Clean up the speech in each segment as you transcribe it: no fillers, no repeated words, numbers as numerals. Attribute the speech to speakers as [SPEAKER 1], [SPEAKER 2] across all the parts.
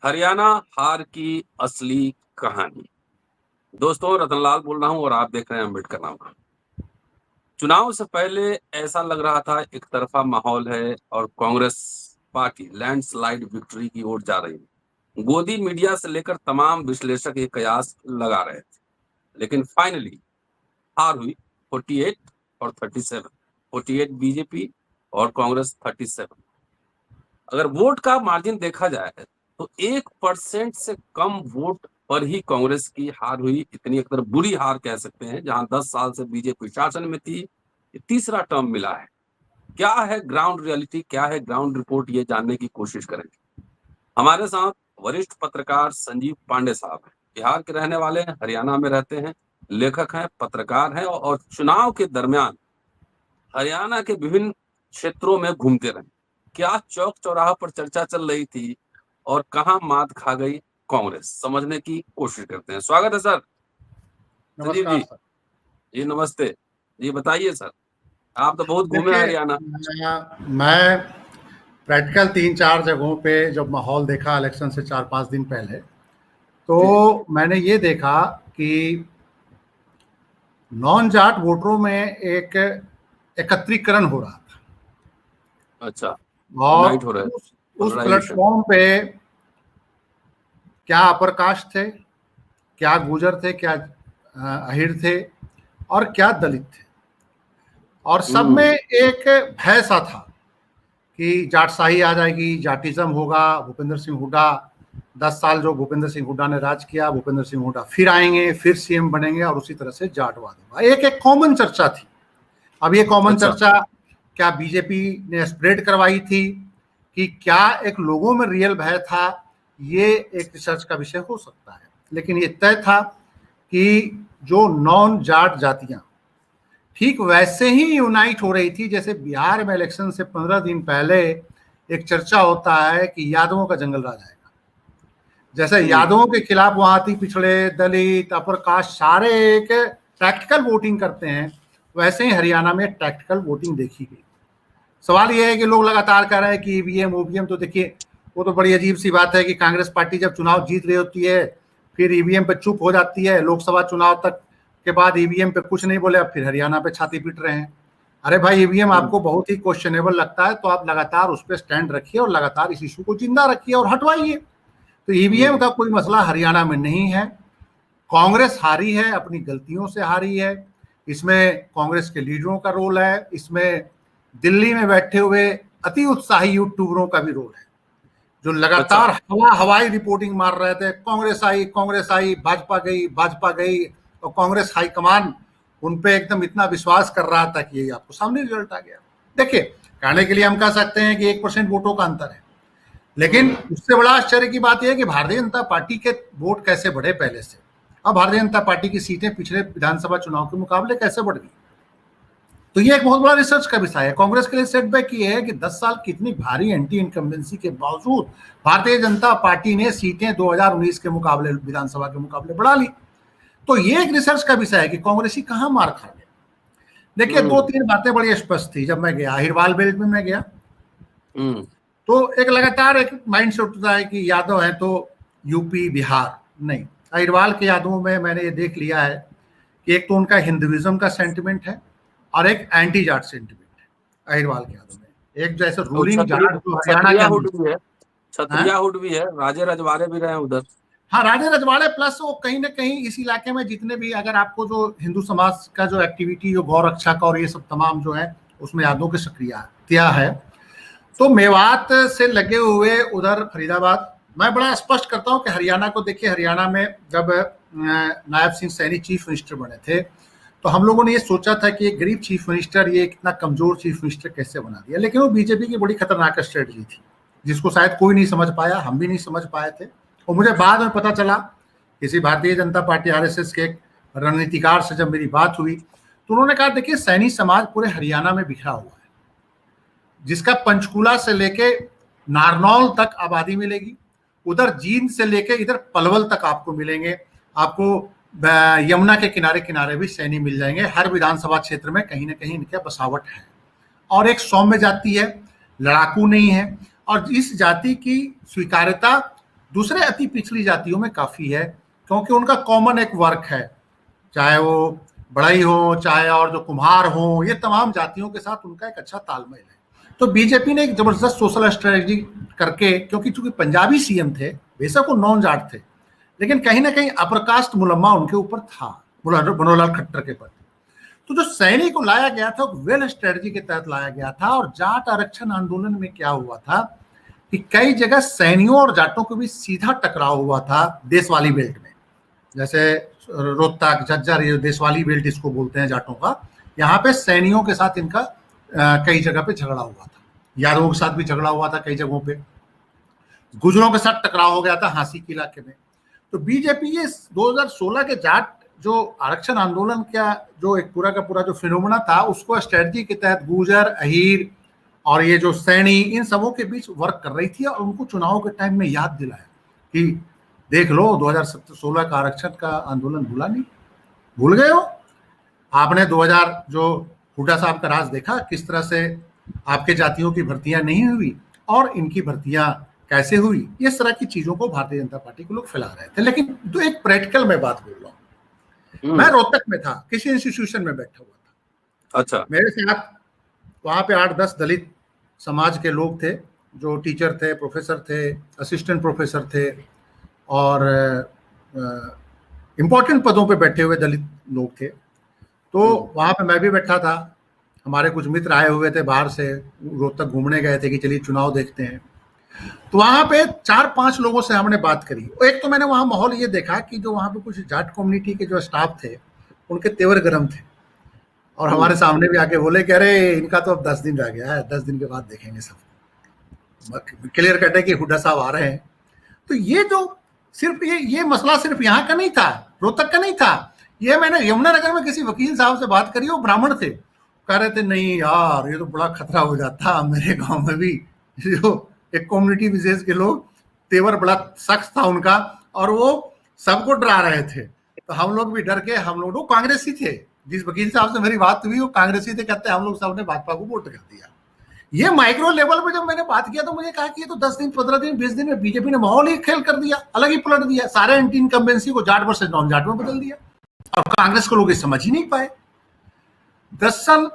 [SPEAKER 1] हरियाणा हार की असली कहानी। दोस्तों, रतनलाल बोल रहा हूँ और आप देख रहे हैं अम्बेडकर नामा। चुनाव से पहले ऐसा लग रहा था एक तरफा माहौल है और कांग्रेस पार्टी लैंडस्लाइड विक्ट्री की ओर जा रही है। गोदी मीडिया से लेकर तमाम विश्लेषक ये कयास लगा रहे थे, लेकिन फाइनली हार हुई 48 और 37। 48 बीजेपी और कांग्रेस 37। अगर वोट का मार्जिन देखा जाए तो 1% से कम वोट पर ही कांग्रेस की हार हुई। इतनी अगर बुरी हार कह सकते हैं, जहां 10 साल से बीजेपी शासन में थी, ये तीसरा टर्म मिला है। क्या है ग्राउंड रियलिटी, क्या है ग्राउंड रिपोर्ट, ये जानने की कोशिश करेंगे। हमारे साथ वरिष्ठ पत्रकार संजीव पांडे साहब हैं। बिहार के रहने वाले हैं, हरियाणा में रहते हैं, लेखक हैं, पत्रकार हैं और चुनाव के दरमियान हरियाणा के विभिन्न क्षेत्रों में घूमते रहे। क्या चौक चौराहा पर चर्चा चल रही थी और कहां मात खा गई कांग्रेस, समझने की कोशिश करते हैं। स्वागत है सर। संजीव
[SPEAKER 2] नमस्कार
[SPEAKER 1] जी।
[SPEAKER 2] सर।
[SPEAKER 1] जी नमस्ते। जी बताइए सर, आप तो बहुत घूमे
[SPEAKER 2] देखिए,
[SPEAKER 1] हरियाणा।
[SPEAKER 2] मैं प्रैक्टिकल 3-4 जगहों पे जब माहौल देखा इलेक्शन से 4-5 दिन पहले,
[SPEAKER 1] जी।
[SPEAKER 2] तो मैंने ये देखा कि नॉन जाट वोटरों में एक एकत्रीकरण हो रहा था
[SPEAKER 1] अच्छा।
[SPEAKER 2] और
[SPEAKER 1] यूनाइट हो रहे थे,
[SPEAKER 2] उस
[SPEAKER 1] पोलराइजेशन।
[SPEAKER 2] प्लेटफॉर्म पे क्या अपर कास्ट थे, क्या गुर्जर थे, क्या अहिर थे और क्या दलित थे, और सब में एक भय सा था कि जाटशाही आ जाएगी, जाटिज्म होगा। भूपेंद्र सिंह हुड्डा 10 साल जो भूपेंद्र सिंह हुड्डा ने राज किया, भूपेंद्र सिंह हुड्डा फिर आएंगे, फिर सीएम बनेंगे और उसी तरह से जाटवाद होगा। एक एक कॉमन चर्चा थी। अब ये कॉमन
[SPEAKER 1] अच्छा।
[SPEAKER 2] चर्चा क्या बीजेपी ने स्प्रेड करवाई थी कि क्या एक लोगों में रियल भय था, ये एक रिसर्च का विषय हो सकता है। लेकिन ये तय था कि जो नॉन जाट जातियां ठीक वैसे ही यूनाइट हो रही थी जैसे बिहार में इलेक्शन से 15 दिन पहले एक चर्चा होता है कि यादवों का जंगल राज आएगा। जैसे यादवों के खिलाफ वहां थी पिछड़े, दलित, अपर कास्ट सारे एक टैक्टिकल वोटिंग करते हैं, वैसे ही हरियाणा में टैक्टिकल वोटिंग देखी गई। सवाल यह है कि लोग लगातार कह रहे हैं कि ईवीएम ओवीएम, तो देखिए वो तो बड़ी अजीब सी बात है कि कांग्रेस पार्टी जब चुनाव जीत रही होती है फिर ईवीएम पे चुप हो जाती है, लोकसभा चुनाव तक के बाद ईवीएम पे कुछ नहीं बोले, अब फिर हरियाणा पे छाती पीट रहे हैं। अरे भाई, ईवीएम आपको बहुत ही क्वेश्चनेबल लगता है तो आप लगातार उस पर स्टैंड रखिए और लगातार इस इशू को जिंदा रखिए और हटवाइए। तो ईवीएम का कोई मसला हरियाणा में नहीं है। कांग्रेस हारी है, अपनी गलतियों से हारी है। इसमें कांग्रेस के लीडरों का रोल है, इसमें दिल्ली में बैठे हुए अति उत्साही यूट्यूबरों का भी रोल है, जो
[SPEAKER 1] अच्छा।
[SPEAKER 2] लगातार हवाई रिपोर्टिंग मार रहे थे, कांग्रेस आई, भाजपा गई, और कांग्रेस हाईकमान उन पे एकदम इतना विश्वास कर रहा था कि ये आपको सामने रिजल्ट आ गया। देखिए, कहने के लिए हम कह सकते हैं कि 1% वोटों का अंतर है, लेकिन उससे बड़ा आश्चर्य की बात यह है कि भारतीय जनता पार्टी के वोट कैसे बढ़े पहले से। अब भारतीय जनता पार्टी की सीटें पिछले विधानसभा चुनाव के मुकाबले कैसे बढ़ गई, तो ये एक बहुत बड़ा रिसर्च का विषय है। कांग्रेस के लिए सेटबैक ये है कि 10 साल की इतनी भारी एंटी इनकम्बेंसी के बावजूद भारतीय जनता पार्टी ने सीटें 2019 के मुकाबले, विधानसभा के मुकाबले बढ़ा ली। तो ये एक रिसर्च का विषय है कि कांग्रेसी कहां मार खा गए। देखिए, 2-3 बातें बड़ी स्पष्ट थी। जब मैं गया अहिरवाल बेल्ट में, मैं गया तो एक लगातार एक माइंड सेट होता है कि यादव है तो यूपी बिहार नहीं। अहिरवाल के यादवों में मैंने ये देख लिया है कि एक तो उनका हिंदुइज्म का सेंटिमेंट है और एक एंटी जाट सेंटिमेंट है अहिरवाल के यादव में। एक जैसे
[SPEAKER 1] और
[SPEAKER 2] रूलिंग जाट जो हरियाणा के अंदर
[SPEAKER 1] छत्रिया हुड भी है, राजे रजवाड़े भी रहे उधर।
[SPEAKER 2] हाँ, राजे रजवाड़े प्लस वो कहीं ना कहीं इस इलाके में जितने भी, अगर आपको जो हिंदू समाज का जो एक्टिविटी, जो गौ रक्षा का और ये सब तमाम जो है, उसमें यादवों की सक्रियता है। तो मेवात से लगे हुए उधर फरीदाबाद, मैं बड़ा स्पष्ट करता हूं कि हरियाणा को देखिए, हरियाणा में जब नायब सिंह सैनी चीफ मिनिस्टर बने थे तो हम लोगों ने ये सोचा था कि एक गरीब चीफ मिनिस्टर, ये कितना कमजोर चीफ मिनिस्टर कैसे बना दिया। लेकिन वो बीजेपी की बड़ी खतरनाक स्ट्रेटजी थी जिसको शायद कोई नहीं समझ पाया, हम भी नहीं समझ पाए थे। और मुझे बाद में पता चला, किसी भारतीय जनता पार्टी आरएसएस के एक रणनीतिकार से जब मेरी बात हुई तो उन्होंने कहा, देखिए सैनी समाज पूरे हरियाणा में बिखरा हुआ है, जिसका पंचकूला से लेके नारनौल तक आबादी मिलेगी, उधर जींद से लेके इधर पलवल तक आपको मिलेंगे। आपको यमुना के किनारे किनारे भी सैनी मिल जाएंगे। हर विधानसभा क्षेत्र में कहीं ना कहीं इनका बसावट है और एक सौम्य जाति है, लड़ाकू नहीं है। और इस जाति की स्वीकार्यता दूसरे अति पिछड़ी जातियों में काफी है, क्योंकि उनका कॉमन एक वर्क है, चाहे वो बढ़ई हो, चाहे और जो कुम्हार हो, ये तमाम जातियों के साथ उनका एक अच्छा तालमेल है। तो बीजेपी ने एक जबरदस्त सोशल स्ट्रेटजी करके, क्योंकि चूंकि पंजाबी सीएम थे, बेशक वो नॉन जाट थे, लेकिन कहीं ना कहीं अपर कास्ट मुलम्मा उनके ऊपर था, मनोहरलाल खट्टर के प्रति। तो जो सैनी को लाया गया था वो वेल स्ट्रेटजी के तहत लाया गया था। और जाट आरक्षण आंदोलन में क्या हुआ था कि कई जगह सैनियों और जाटों के बीच सीधा टकराव हुआ था देशवाली बेल्ट में, जैसे रोहतक, झज्जर, ये देशवाली बेल्ट इसको बोलते हैं जाटों का। यहाँ पे सैनियों के साथ इनका कई जगह पे झगड़ा हुआ था, यादवों के साथ भी झगड़ा हुआ था कई जगहों पे, गुजरों के साथ टकराव हो गया था हांसी के इलाके में। तो बीजेपी ये 2016 के जाट जो आरक्षण आंदोलन का जो एक पूरा का पूरा जो फिनोमेना था, उसको स्ट्रेटजी के तहत गुजर, अहीर और ये जो सैनी, इन सबों के बीच वर्क कर रही थी और उनको चुनाव के टाइम में याद दिलाया कि देख लो 2016 का आरक्षण का आंदोलन भूला नहीं, भूल गए हो आपने 2000 जो हुड्डा साहब का राज देखा, किस तरह से आपके जातियों की भर्तियां नहीं हुई और इनकी भर्तियां कैसे हुई। इस तरह की चीजों को भारतीय जनता पार्टी के लोग फैला रहे थे। लेकिन जो एक प्रैक्टिकल में बात बोल रहा हूँ, मैं रोहतक में था, किसी इंस्टीट्यूशन में बैठा हुआ था। अच्छा, मेरे साथ वहां पे 8-10 दलित समाज के लोग थे, जो टीचर थे, प्रोफेसर थे, असिस्टेंट प्रोफेसर थे और इम्पोर्टेंट पदों पे बैठे हुए दलित लोग थे। तो वहां पे मैं भी बैठा था, हमारे कुछ मित्र आए हुए थे बाहर से, रोहतक घूमने गए थे कि चलिए चुनाव देखते हैं। तो वहां पे 4-5 लोगों से हमने बात करी। एक तो मैंने वहां माहौल ये देखा कि जो वहां पे कुछ जाट कम्युनिटी के जो स्टाफ थे, उनके तेवर गरम थे और हमारे सामने भी आके बोले कि अरे इनका तो अब 10 दिन रह गया है, 10 दिन के बाद देखेंगे सब, क्लियर कट है कि हुड्डा साहब आ रहे हैं। तो ये जो सिर्फ ये मसला सिर्फ यहाँ का नहीं था, रोहतक का नहीं था, ये मैंने यमुनानगर में किसी वकील साहब से बात करी, वो ब्राह्मण थे, कह रहे थे नहीं यार ये तो बड़ा खतरा हो जाता, मेरे गांव में भी जो एक कम्युनिटी विशेष के लोग, तेवर बड़ा सख्त था उनका और वो सबको डरा रहे थे। तो हम लोग भी डर के, हम लोग कांग्रेसी थे, जिस वकील साहब से मेरी बात हुई वो कांग्रेसी थे, कहते हम लोग सबने भाजपा को वोट कर दिया। ये माइक्रो लेवल पे जब मैंने बात किया तो मुझे कहा कि ये तो 10 दिन, 15 दिन, 20 दिन में बीजेपी ने माहौल ही खेल कर दिया, अलग ही पलट दिया, सारे एंटी इनकम्बेंसी को जाट वर्सेस नॉन जाट में बदल दिया और कांग्रेस को लोग समझ ही नहीं पाए। दरअसल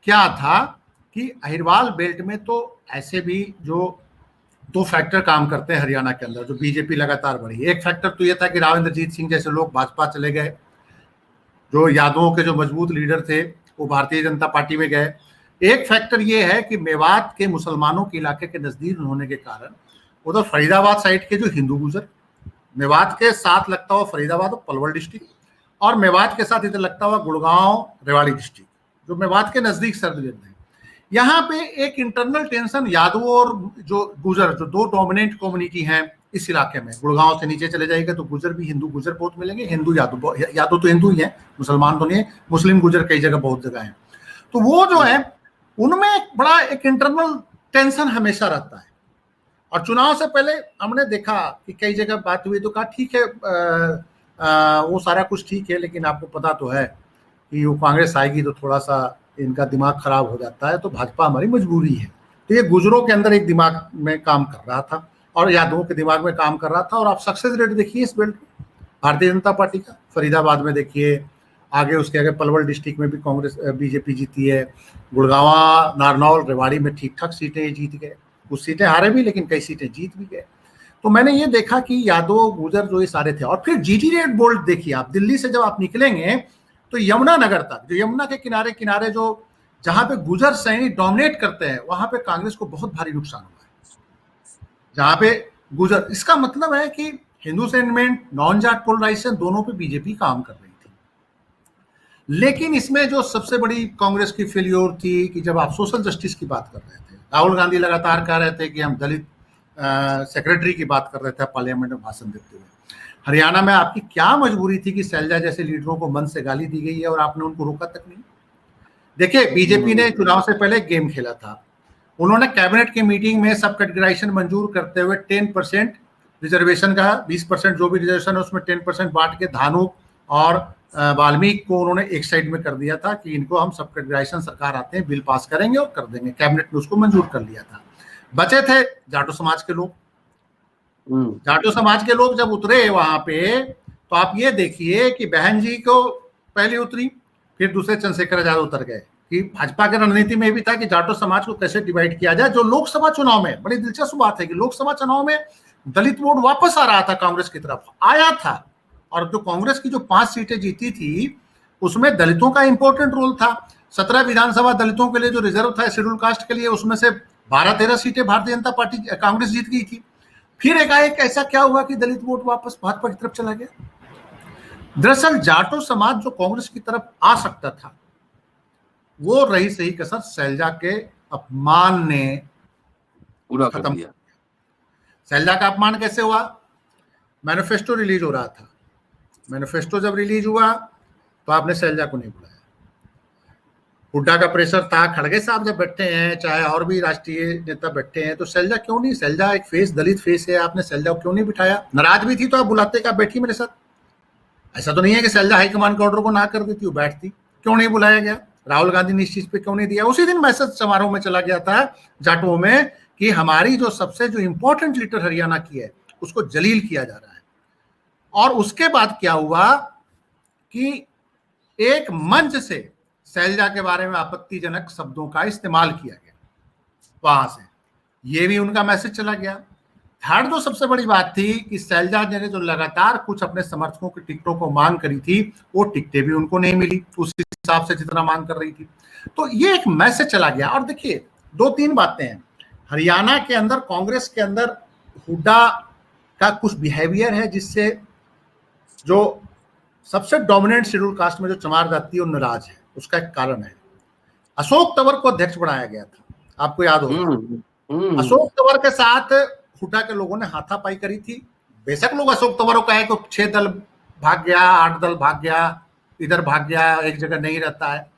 [SPEAKER 2] क्या था कि अहिरवाल बेल्ट में तो ऐसे भी जो 2 फैक्टर काम करते हैं हरियाणा के अंदर, जो बीजेपी लगातार बढ़ी। एक फैक्टर तो ये था कि राव इंद्रजीत सिंह जैसे लोग भाजपा चले गए, जो यादवों के जो मजबूत लीडर थे वो भारतीय जनता पार्टी में गए। एक फैक्टर ये है कि मेवात के मुसलमानों के इलाके के नजदीक होने के कारण उधर फरीदाबाद साइड के जो हिंदू गुजर, मेवात के साथ लगता हुआ फरीदाबाद और पलवल डिस्ट्रिक्ट, और मेवात के साथ इधर लगता हुआ गुड़गांव, रेवाड़ी डिस्ट्रिक्ट, जो मेवात के नजदीक सर्द है। यहाँ पे एक इंटरनल टेंशन यादवों और जो गुजर, जो 2 डोमिनेंट कम्युनिटी हैं इस इलाके में, गुड़गांव से नीचे चले जाएगा तो गुजर भी, हिंदू गुजर बहुत मिलेंगे, हिंदू यादव तो हिंदू ही है, मुसलमान तो नहीं है, मुस्लिम गुजर कई जगह बहुत जगह है। तो वो जो है उनमें एक बड़ा एक इंटरनल टेंशन हमेशा रहता है। और चुनाव से पहले हमने देखा कि कई जगह बात हुई तो कहा ठीक है वो सारा कुछ ठीक है, लेकिन आपको पता तो है कि वो कांग्रेस आएगी तो थोड़ा सा इनका दिमाग खराब हो जाता है, तो भाजपा हमारी मजबूरी है। तो ये गुजरों के अंदर एक दिमाग में काम कर रहा था और यादवों के दिमाग में काम कर रहा था। और आप सक्सेस रेट देखिए इस बेल्ट में भारतीय जनता पार्टी का, फरीदाबाद में देखिए, आगे उसके आगे पलवल डिस्ट्रिक्ट में भी कांग्रेस बीजेपी जीती है, गुड़गांवा, नारनौल, रेवाड़ी में ठीक ठाक सीटें जीत गए, कुछ सीटें हारे भी लेकिन कई सीटें जीत भी गए। तो मैंने ये देखा कि यादव गुजर जो ये सारे थे। और फिर जीटी रेट बोल्ट देखिए आप, दिल्ली से जब आप निकलेंगे तो यमुनानगर तक, जो यमुना के किनारे किनारे जो जहां पे गुजर सैनी डोमिनेट करते हैं, वहां पे कांग्रेस को बहुत भारी नुकसान हुआ है। जहां पे गुजर, इसका मतलब है कि Hindu sentiment, non Jat polarisation, दोनों पे बीजेपी काम कर रही थी। लेकिन इसमें जो सबसे बड़ी कांग्रेस की फेल्योर थी कि जब आप सोशल जस्टिस की बात कर रहे थे, राहुल गांधी लगातार कह रहे थे कि हम दलित सेक्रेटरी की बात कर रहे थे पार्लियामेंट में भाषण देते हुए। हरियाणा में आपकी क्या मजबूरी थी कि शैलजा जैसे लीडरों को मन से गाली दी गई है और आपने उनको रोका तक नहीं। देखिए बीजेपी ने चुनाव से पहले गेम खेला था, उन्होंने कैबिनेट की मीटिंग में सब कैटेगराइजेशन मंजूर करते हुए 10% रिजर्वेशन का, 20% जो भी रिजर्वेशन है उसमें 10% बांट के धानुक और वाल्मीकि को उन्होंने एक साइड में कर दिया था कि इनको हम सब कैटेगराइजेशन सरकार आते हैं बिल पास करेंगे और कर देंगे। कैबिनेट ने उसको मंजूर कर लिया था। बचे थे जाटो समाज के लोग, जाटो समाज के लोग जब उतरे वहां पे, तो आप ये देखिए कि बहन जी को पहले उतरी, फिर दूसरे चंद्रशेखर आजाद उतर गए। कि भाजपा की रणनीति में भी था कि जाटो समाज को कैसे डिवाइड किया जाए। जो लोकसभा चुनाव में, बड़ी दिलचस्प बात है कि लोकसभा चुनाव में दलित वोट वापस आ रहा था, कांग्रेस की तरफ आया था, और जो कांग्रेस की जो 5 सीटें जीती थी उसमें दलितों का इंपॉर्टेंट रोल था। 17 विधानसभा दलितों के लिए जो रिजर्व था शेड्यूल कास्ट के लिए, उसमें से 12-13 सीटें भारतीय जनता पार्टी कांग्रेस जीत गई थी। फिर एकाएक ऐसा क्या हुआ कि दलित वोट वापस भाजपा की तरफ चला गया। दरअसल जाटो समाज जो कांग्रेस की तरफ आ सकता था, वो रही सही कसर शैलजा के अपमान ने
[SPEAKER 1] पूरा कर
[SPEAKER 2] खत्म
[SPEAKER 1] दिया।
[SPEAKER 2] शैलजा का अपमान कैसे हुआ? मैनिफेस्टो रिलीज हो रहा था। मैनिफेस्टो जब रिलीज हुआ तो आपने शैलजा को नहीं बुलाया। हुड्डा का प्रेशर था, खड़गे साहब जब बैठे हैं, चाहे और भी राष्ट्रीय नेता बैठे हैं, तो शैलजा क्यों नहीं? शैलजा एक फेस, दलित फेस है, आपने शैलजा को क्यों नहीं बिठाया? नाराज भी थी तो आप बुलाते का, बैठी मेरे साथ। ऐसा तो नहीं है कि शैलजा हाईकमान के ऑर्डर को ना कर देती, वो बैठती। क्यों नहीं बुलाया गया? राहुल गांधी ने इस चीज पे क्यों नहीं दिया? उसी दिन मैसेज समारोह में चला गया था जाटो में कि हमारी जो सबसे जो इंपॉर्टेंट लीडर हरियाणा की है उसको जलील किया जा रहा है। और उसके बाद क्या हुआ कि एक मंच से शैलजा के बारे में आपत्तिजनक शब्दों का इस्तेमाल किया गया, वहां से ये भी उनका मैसेज चला गया। थर्ड जो सबसे बड़ी बात थी कि शैलजा ने जो लगातार कुछ अपने समर्थकों की टिकटों को मांग करी थी, वो टिकटें भी उनको नहीं मिली उस हिसाब से जितना मांग कर रही थी। तो ये एक मैसेज चला गया। और देखिए 2-3 बातें हैं हरियाणा के अंदर, कांग्रेस के अंदर हुड्डा का कुछ बिहेवियर है जिससे जो सबसे डोमिनेंट शेड्यूल कास्ट में जो चमार जाति है वो नाराज है। उसका एक कारण है, अशोक तंवर को अध्यक्ष बनाया गया था, आपको याद होगा। अशोक तंवर के साथ हुड्डा के लोगों ने हाथापाई करी थी। बेशक लोग अशोक तंवर को कहे कि 6 दल भाग गया, 8 दल भाग गया, इधर भाग गया, एक जगह नहीं रहता है,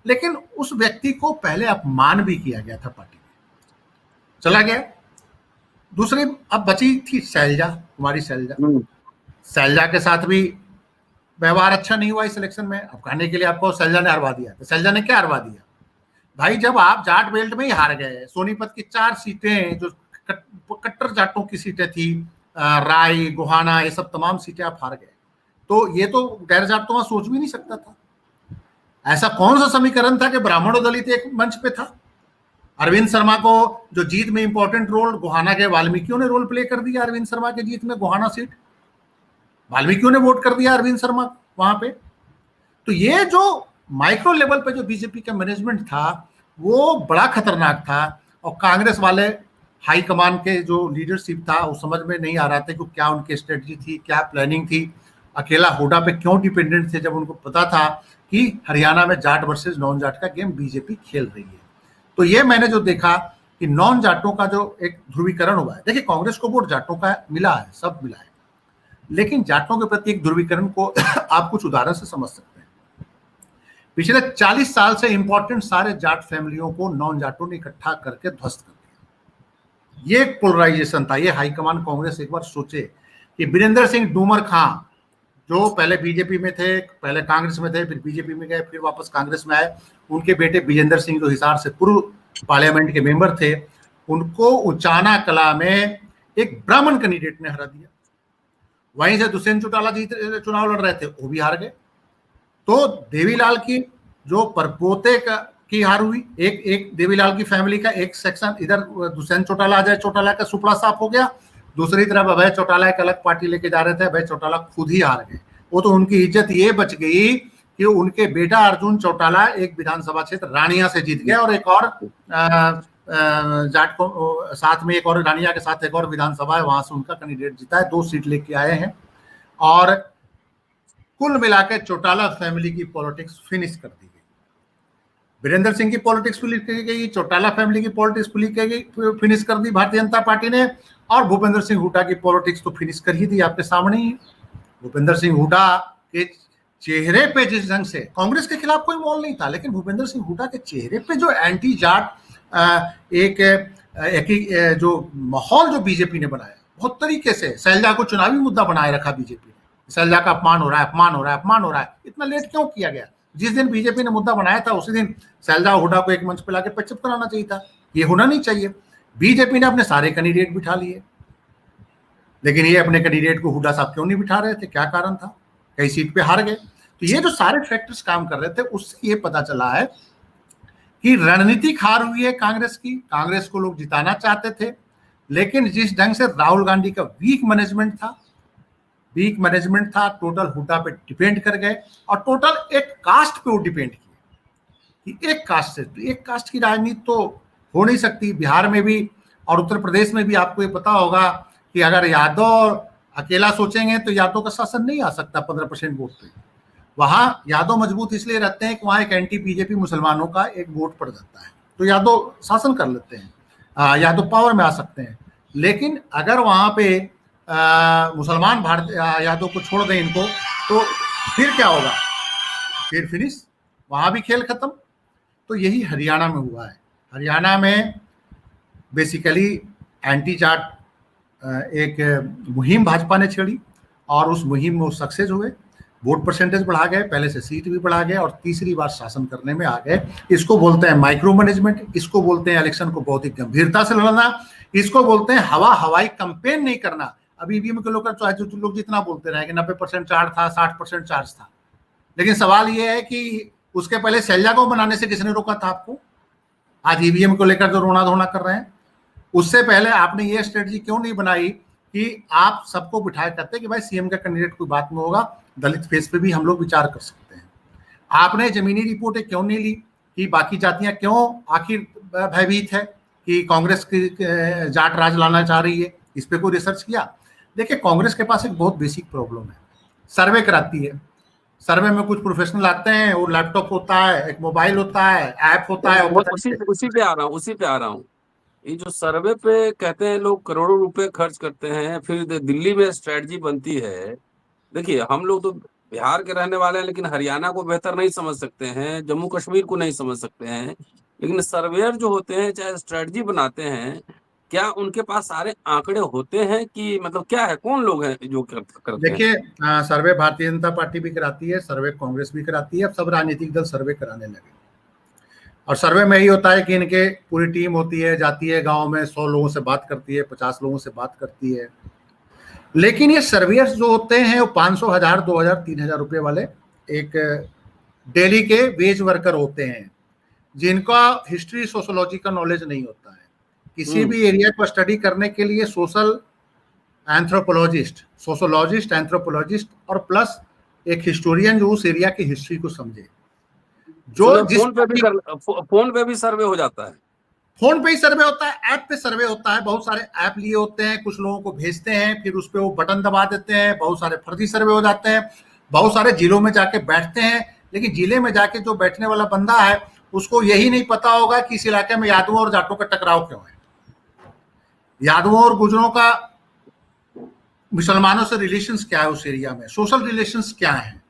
[SPEAKER 2] लेकिन उस व्यक्ति को पहले अपमान भी किया गया था पार्टी में, चला गया। दूसरी अब बची थी शैलजा, कुमारी शैलजा। शैलजा के साथ भी व्यवहार अच्छा नहीं हुआ इस इलेक्शन में। अब कहने के लिए आपको शैलजा ने हरवा दिया, तो शैलजा ने क्या हरवा दिया भाई? जब आप जाट बेल्ट में ही हार गए, सोनीपत की 4 सीटें जो कट्टर जाटों की सीटें थी, राय, गोहाना, ये सब तमाम सीटें आप हार गए, तो ये तो गैर जाटों में सोच भी नहीं सकता था। ऐसा कौन सा समीकरण था कि ब्राह्मण और दलित एक मंच पे था? अरविंद शर्मा को जो जीत में इंपॉर्टेंट रोल, गोहाना के वाल्मीकियों ने रोल प्ले कर दिया अरविंद शर्मा के जीत में, गोहाना सीट वाल्मीकियों ने वोट कर दिया अरविंद शर्मा वहां पे। तो ये जो माइक्रो लेवल पे जो बीजेपी का मैनेजमेंट था वो बड़ा खतरनाक था, और कांग्रेस वाले हाई कमान के जो लीडरशिप था वो समझ में नहीं आ रहा था कि क्या उनकी स्ट्रेटजी थी, क्या प्लानिंग थी। अकेला हुड्डा पे क्यों डिपेंडेंट थे जब उनको पता था कि हरियाणा में जाट वर्सेस नॉन जाट का गेम बीजेपी खेल रही है। तो ये मैंने जो देखा कि नॉन जाटों का जो एक ध्रुवीकरण हुआ है, देखिए कांग्रेस को वोट जाटों का मिला है, सब मिला है, लेकिन जाटों के प्रति एक ध्रुवीकरण को आप कुछ उदाहरण से समझ सकते हैं। पिछले 40 साल से इंपॉर्टेंट सारे जाट फैमिलियों को नॉन जाटों ने इकट्ठा करके ध्वस्त कर दिया। ये एक पोलराइजेशन था। ये हाईकमान कांग्रेस एक बार सोचे कि वीरेंद्र सिंह डूमर खां जो पहले बीजेपी में थे, पहले कांग्रेस में थे, फिर बीजेपी में गए, फिर वापस कांग्रेस में आए, उनके बेटे विजेंद्र सिंह जो हिसार से पूर्व पार्लियामेंट के मेंबर थे, उनको उचाना कला में एक ब्राह्मण कैंडिडेट ने हरा दिया। वहीं से दुष्यंत चौटाला जी चुनाव लड़ रहे थे, वो भी हार गए। तो देवीलाल की जो परपोते की हार हुई, एक देवीलाल की फैमिली का एक सेक्शन, इधर दुष्यंत चौटाला, अजय चौटाला का सुपड़ा साफ हो गया, दूसरी तरफ अभय चौटाला एक अलग पार्टी लेके जा रहे थे, अभय चौटाला खुद ही हार गए। वो तो उनकी इज्जत ये बच गई कि उनके बेटा अर्जुन चौटाला एक विधानसभा क्षेत्र रानिया से जीत गया, और एक और जाट को साथ में, एक और रानिया के साथ एक और विधानसभा है, वहां से उनका कैंडिडेट जीता है, 2 सीट लेके आए हैं। और कुल मिलाकर चौटाला फैमिली की पॉलिटिक्स फिनिश कर दी गई। वीरेंद्र सिंह की पॉलिटिक्स फिनिश की गई, चौटाला फैमिली की पॉलिटिक्स फिनिश कर दी भारतीय जनता पार्टी ने, और भूपेंद्र सिंह हुड्डा की पॉलिटिक्स तो फिनिश कर ही दी आपके सामने ही। भूपेंद्र सिंह हुड्डा के चेहरे पे जिस ढंग से, कांग्रेस के खिलाफ कोई मोल नहीं था, लेकिन भूपेंद्र सिंह हुड्डा के चेहरे पे जो एंटी जाट एक जो माहौल जो बीजेपी ने बनाया, बहुत तरीके से शैलजा को चुनावी मुद्दा बनाए रखा बीजेपी ने। शैलजा का अपमान हो रहा है, अपमान हो रहा है, अपमान हो रहा है। इतना लेट क्यों किया गया? जिस दिन बीजेपी ने मुद्दा बनाया था उसी दिन शैलजा हुड्डा को एक मंच पे लाके पैचअप कराना चाहिए था। ये होना नहीं चाहिए। बीजेपी ने अपने सारे कैंडिडेट बिठा लिए, लेकिन ये अपने कैंडिडेट को हुड्डा साहब क्यों नहीं बिठा रहे थे, क्या कारण था, कई सीट पे हार गए। तो ये जो सारे फैक्टर्स काम कर रहे थे, उससे ये पता चला है कि रणनीति हार हुई है कांग्रेस की। कांग्रेस को लोग जिताना चाहते थे, लेकिन जिस ढंग से राहुल गांधी का वीक मैनेजमेंट था, टोटल हुड्डा पे डिपेंड कर गए, और टोटल एक कास्ट पे वो डिपेंड किए कि एक कास्ट से, तो एक कास्ट की राजनीति तो हो नहीं सकती। बिहार में भी और उत्तर प्रदेश में भी आपको ये पता होगा कि अगर यादव अकेला सोचेंगे तो यादव का शासन नहीं आ सकता 15% वोट पे। वहां यादव मजबूत इसलिए रहते हैं कि वहां एक एंटी बीजेपी मुसलमानों का एक वोट पड़ जाता है, तो यादव शासन कर लेते हैं, यादव पावर में आ सकते हैं। लेकिन अगर वहां पे मुसलमान भारत यादव को छोड़ दें इनको, तो फिर क्या होगा, फिर फिनिश, वहां भी खेल खत्म। तो यही हरियाणा में हुआ है। हरियाणा में बेसिकली एंटी जाट एक मुहिम भाजपा ने छेड़ी, और उस मुहिम में वो सक्सेस हुए, वोट परसेंटेज बढ़ा गए, पहले से सीट भी बढ़ा गए, और तीसरी बार शासन करने में आ गए। इसको बोलते हैं माइक्रो मैनेजमेंट, इसको बोलते हैं इलेक्शन को बहुत ही गंभीरता से लड़ना, इसको बोलते हैं हवाई कंपेन नहीं करना। अभी ईवीएम के लोग जो लोग जितना बोलते रहे कि 90% चार्ज था, 60% चार्ज था, लेकिन सवाल ये है कि उसके पहले सैल्या को बनाने से किसने रोका था आपको? आज ईवीएम को लेकर जो रोना धोना कर रहे हैं, उससे पहले आपने ये स्ट्रेटजी क्यों नहीं बनाई कि आप सबको बिठाए करते कि भाई सीएम का कैंडिडेट कोई बात में होगा, दलित फेस पे भी हम लोग विचार कर सकते हैं। आपने जमीनी रिपोर्टें क्यों नहीं ली कि बाकी जातियां क्यों आखिर भयभीत है कि कांग्रेस की जाट राज लाना चाह रही है, इस पे कोई रिसर्च किया? देखिए, कांग्रेस के पास एक बहुत बेसिक प्रॉब्लम है, सर्वे कराती है, सर्वे में कुछ प्रोफेशनल आते हैं, वो लैपटॉप होता है, एक मोबाइल होता है, ऐप होता है,
[SPEAKER 1] उसी पे आ रहा हूँ। ये जो सर्वे पे कहते हैं लोग करोड़ों रुपए खर्च करते हैं, फिर दिल्ली में स्ट्रेटजी बनती है। देखिए, हम लोग तो बिहार के रहने वाले हैं, लेकिन हरियाणा को बेहतर नहीं समझ सकते हैं, जम्मू कश्मीर को नहीं समझ सकते हैं, लेकिन सर्वेयर जो होते हैं, चाहे स्ट्रेटजी बनाते हैं, क्या उनके पास सारे आंकड़े होते हैं कि मतलब क्या है, कौन लोग हैं जो करते हैं?
[SPEAKER 2] देखिए, सर्वे भारतीय जनता पार्टी भी कराती है, सर्वे कांग्रेस भी कराती है, अब सब राजनीतिक दल सर्वे कराने लगे। और सर्वे में यही होता है कि इनके पूरी टीम होती है, जाती है गांव में, 100 लोगों से बात करती है, 50 लोगों से बात करती है। लेकिन ये सर्वेयर्स जो होते हैं वो 500, 1000, 2000, 3000 रुपए वाले एक डेली के वेज वर्कर होते हैं, जिनका हिस्ट्री सोशोलॉजी का नॉलेज नहीं होता है। किसी भी एरिया को स्टडी करने के लिए सोशल एंथ्रोपोलॉजिस्ट, सोशोलॉजिस्ट, एंथ्रोपोलॉजिस्ट और प्लस एक हिस्टोरियन जो उस एरिया की हिस्ट्री को समझे। जो
[SPEAKER 1] फोन पे भी सर्वे हो जाता है,
[SPEAKER 2] फोन पे ही सर्वे होता है, ऐप पे सर्वे होता है, बहुत सारे ऐप लिए होते हैं, कुछ लोगों को भेजते हैं, फिर उस पे वो बटन दबा देते हैं, बहुत सारे फर्जी सर्वे हो जाते हैं, बहुत सारे जिलों में जाके बैठते हैं, लेकिन जिले में जाके जो बैठने वाला बंदा है उसको यही नहीं पता होगा कि इस इलाके में यादवों और जाटों का टकराव क्यों है, यादवों और गुजरों का मुसलमानों से रिलेशंस क्या है, उस एरिया में सोशल रिलेशंस क्या है।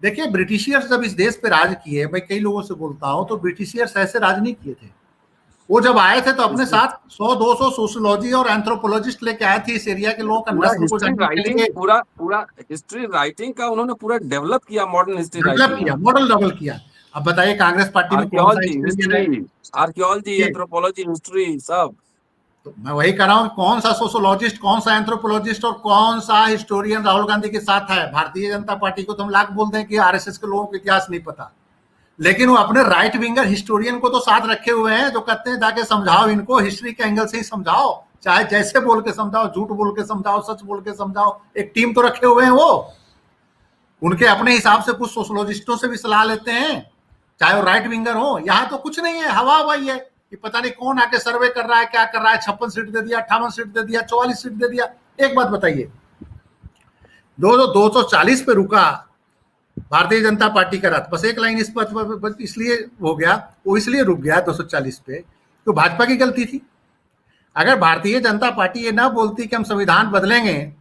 [SPEAKER 2] देखिए, ब्रिटिशियर्स जब इस देश पे राज किए, मैं कई लोगों से बोलता हूं, तो ब्रिटिशियर्स ऐसे राज नहीं किए थे। वो जब आए थे तो अपने साथ 100-200 सोशियोलॉजी और एंथ्रोपोलॉजिस्ट लेके आए थे, इस एरिया के लोगों का नस्ल को जानने के लिए।
[SPEAKER 1] पूरा हिस्ट्री राइटिंग का उन्होंने पूरा डेवलप किया, मॉडर्न हिस्ट्री
[SPEAKER 2] डेवलप किया, मॉडल डेवलप किया। अब बताइए, कांग्रेस पार्टी में कौन सा
[SPEAKER 1] आर्कियोलॉजी, एंथ्रोपोलॉजी, हिस्ट्री सब।
[SPEAKER 2] तो मैं वही कह रहा हूँ, कौन सा सोशोलॉजिस्ट, कौन सा एंथ्रोपोलॉजिस्ट और कौन सा हिस्टोरियन राहुल गांधी के साथ है? भारतीय जनता पार्टी को तो हम लाख बोलते हैं कि आरएसएस के लोगों को इतिहास नहीं पता, लेकिन वो अपने राइट विंगर हिस्टोरियन को तो साथ रखे हुए हैं, जो कहते हैं जाके समझाओ इनको, हिस्ट्री के एंगल से ही समझाओ, चाहे जैसे बोल के समझाओ, झूठ बोल के समझाओ, सच बोल के समझाओ, एक टीम तो रखे हुए हैं वो। उनके अपने हिसाब से कुछ सोशोलॉजिस्टों से भी सलाह लेते हैं, चाहे वो राइट विंगर हो। यहाँ तो कुछ नहीं है, हवा हवाई है कि पता नहीं कौन आके सर्वे कर रहा है, क्या कर रहा है, 56 सीट दे दिया, 58 सीट दे दिया, 44 सीट दे दिया। एक बात बताइए, 240 पे रुका भारतीय जनता पार्टी का रात, बस एक लाइन इस पर इसलिए हो गया, वो इसलिए रुक गया 240 पे, तो भाजपा की गलती थी। अगर भारतीय जनता पार्टी ये ना बोलती कि हम संविधान बदलेंगे,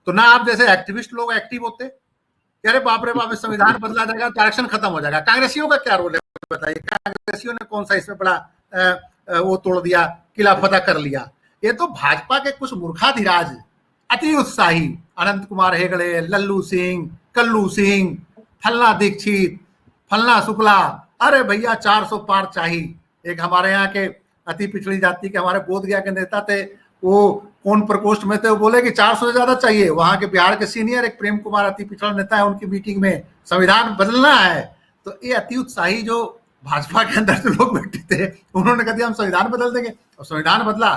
[SPEAKER 2] तो ना आप जैसे एक्टिविस्ट लोग एक्टिव होते, अरे बाप रे बाप, संविधान बदला जाएगा तो आरक्षण खत्म हो जाएगा। कांग्रेसियों का क्या रोल है बताइए? कांग्रेसियों ने कौन सा इसमें बड़ा वो तोड़ दिया, किला फतह कर लिया? ये तो भाजपा के कुछ मूर्खाधिराज, अति उत्साही अनंत कुमार हेगड़े, लल्लू सिंह, कल्लू सिंह, फलना दीक्षित, फलना शुक्ला, अरे भैया 400 पार चाहिए। एक हमारे यहाँ के अति पिछड़ी जाति के हमारे बोध गया के नेता थे, वो कौन प्रकोष्ठ में थे, वो बोले कि 400 से ज्यादा चाहिए। वहां के बिहार के सीनियर एक प्रेम कुमार अति पिछड़ा नेता है, उनकी मीटिंग में संविधान बदलना है, तो ये अति उत्साही जो भाजपा के अंदर जो लोग बैठे थे, उन्होंने कहा दिया हम संविधान बदल देंगे, और संविधान बदला।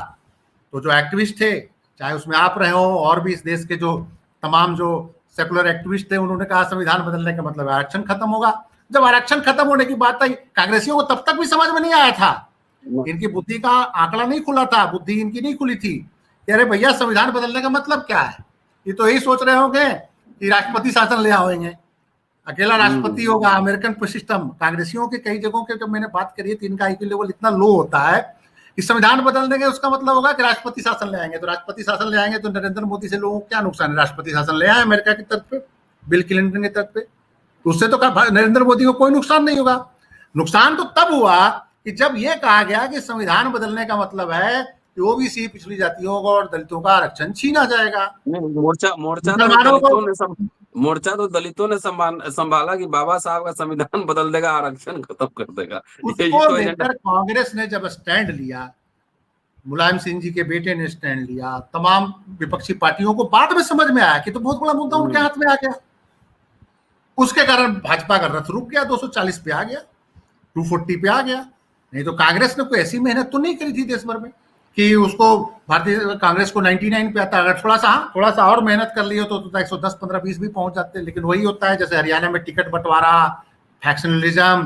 [SPEAKER 2] तो जो एक्टिविस्ट थे, चाहे उसमें आप रहे हो और भी इस देश के जो तमाम जो सेकुलर एक्टिविस्ट थे, उन्होंने कहा संविधान बदलने का मतलब आरक्षण खत्म होगा। जब आरक्षण खत्म होने की बात आई, कांग्रेसियों को तब तक भी समझ में नहीं आया था, इनकी बुद्धि का आंकड़ा नहीं खुला था, बुद्धि इनकी नहीं खुली थी कि अरे भैया संविधान बदलने का मतलब क्या है। ये तो यही सोच रहे होंगे कि राष्ट्रपति शासन ले आएंगे, अकेला राष्ट्रपति होगा, अमेरिकन सिस्टम। कांग्रेसियों के कई जगहों के जब मैंने बात करी है तो इनका आईक्यू लेवल इतना लो होता है कि संविधान बदल देंगे उसका मतलब होगा कि राष्ट्रपति शासन ले आएंगे। तो राष्ट्रपति शासन ले आएंगे तो नरेंद्र मोदी से लोगों को क्या नुकसान है? राष्ट्रपति शासन ले आए अमेरिका की तरफ पे, बिल क्लिंटन की तरफ पे, तो उससे तो नरेंद्र मोदी को कोई नुकसान नहीं होगा। नुकसान तो तब हुआ कि जब ये कहा गया कि संविधान बदलने का मतलब है कि ओबीसी, पिछड़ी जातियों और दलितों का आरक्षण छीना जाएगा।
[SPEAKER 1] मोर्चा तो दलितों ने संभाला कि बाबा साहब का संविधान बदल देगा, आरक्षण खत्म कर देगा।
[SPEAKER 2] उसको लेकर कांग्रेस ने जब स्टैंड लिया, मुलायम सिंह जी के बेटे ने स्टैंड लिया, तमाम विपक्षी पार्टियों को बाद में समझ में आया कि तो बहुत बड़ा मुद्दा उनके हाथ में आ गया। उसके कारण भाजपा का रथ रुक गया, 240 पे आ गया, 240 पे आ गया। नहीं तो कांग्रेस ने कोई ऐसी मेहनत तो नहीं करी थी देश भर में कि उसको भारतीय कांग्रेस को 99 पे आता। अगर थोड़ा सा और मेहनत कर लियो तो 110, 15, 20 भी पहुंच जाते। लेकिन वही होता है जैसे हरियाणा में टिकट बंटवारा, फैक्शनलिज्म,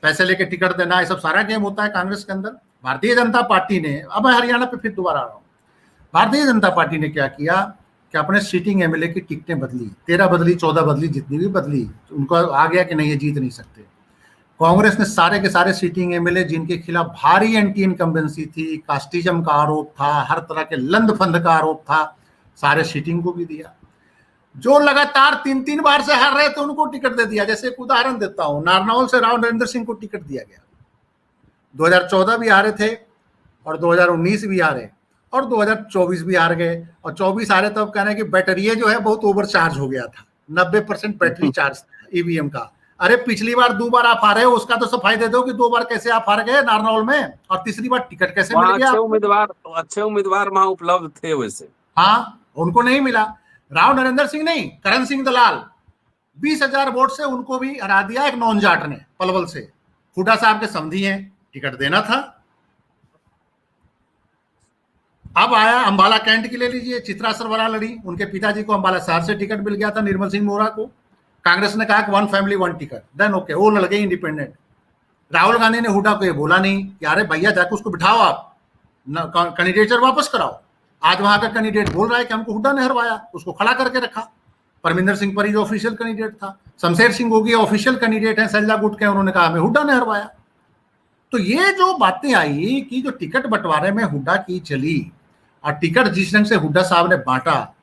[SPEAKER 2] पैसे लेके टिकट देना, ये सब सारा गेम होता है कांग्रेस के अंदर। भारतीय जनता पार्टी ने, अब मैं हरियाणा पे फिर दोबारा आ रहा हूँ, भारतीय जनता पार्टी ने क्या किया कि अपने सीटिंग एमएलए की टिकटें बदली, 13 बदली, 14 बदली, जितनी भी बदली, उनको आ गया कि नहीं ये जीत नहीं सकते। कांग्रेस ने सारे के सारे सीटिंग एमएलए जिनके खिलाफ भारी एंटी इनकम्बेंसी थी, कास्टिज्म का आरोप था, हर तरह के लंद फंद का आरोप था, सारे सीटिंग को भी दिया। जो लगातार 3-3 बार से हार रहे थे उनको टिकट दे दिया। जैसे एक उदाहरण देता हूं, नारनौल से राव नरेंद्र सिंह को टिकट दिया गया। 2014 भी हारे थे और 2019 भी हारे और 2024 भी हार गए। और 24 हारे तब कहने की बैटरी जो है बहुत ओवर चार्ज हो गया था, 90% बैटरी चार्ज ईवीएम का। अरे पिछली बार 2 बार आप हारे हो, उसका तो सफाई दे दो कि 2 बार कैसे आप हार गए नारनौल में, और तीसरी बार टिकट कैसे मिल गया?
[SPEAKER 1] अच्छे उम्मीदवार वहां उपलब्ध थे वैसे।
[SPEAKER 2] हाँ, उनको नहीं मिला। राव नरेंद्र सिंह नहीं, करण सिंह दलाल 20,000 वोट से उनको भी हरा दिया एक नॉन जाट ने, पलवल से। हुड्डा साहब के समधी हैं, टिकट देना था। अब आया अंबाला कैंट की, ले लीजिए, चित्रा सरवरा लड़ी, उनके पिताजी को अंबाला शहर से टिकट मिल गया था, निर्मल सिंह मोरा को। कांग्रेस ने कहा कि 1 फैमिली 1 टिकट, देन ओके, वो लड़ गए इंडिपेंडेंट। राहुल गांधी ने हुड्डा को ये बोला नहीं कि अरे भैया जाके उसको बिठाओ, आप कैंडिडेचर वापस कराओ। आज वहां का कैंडिडेट बोल रहा है कि हमको हुड्डा ने हरवाया, उसको खड़ा करके रखा। परमिंदर सिंह परी जो ऑफिशियल कैंडिडेट था, शमशेर सिंह गोगी ऑफिशियल कैंडिडेट है, सलजा गुट के, उन्होंने कहा हमें हुड्डा ने हरवाया। तो ये जो बातें आई कि जो टिकट बंटवारे में हुड्डा की चली, और टिकट जिस ढंग से हुड्डा साहब ने बांटा,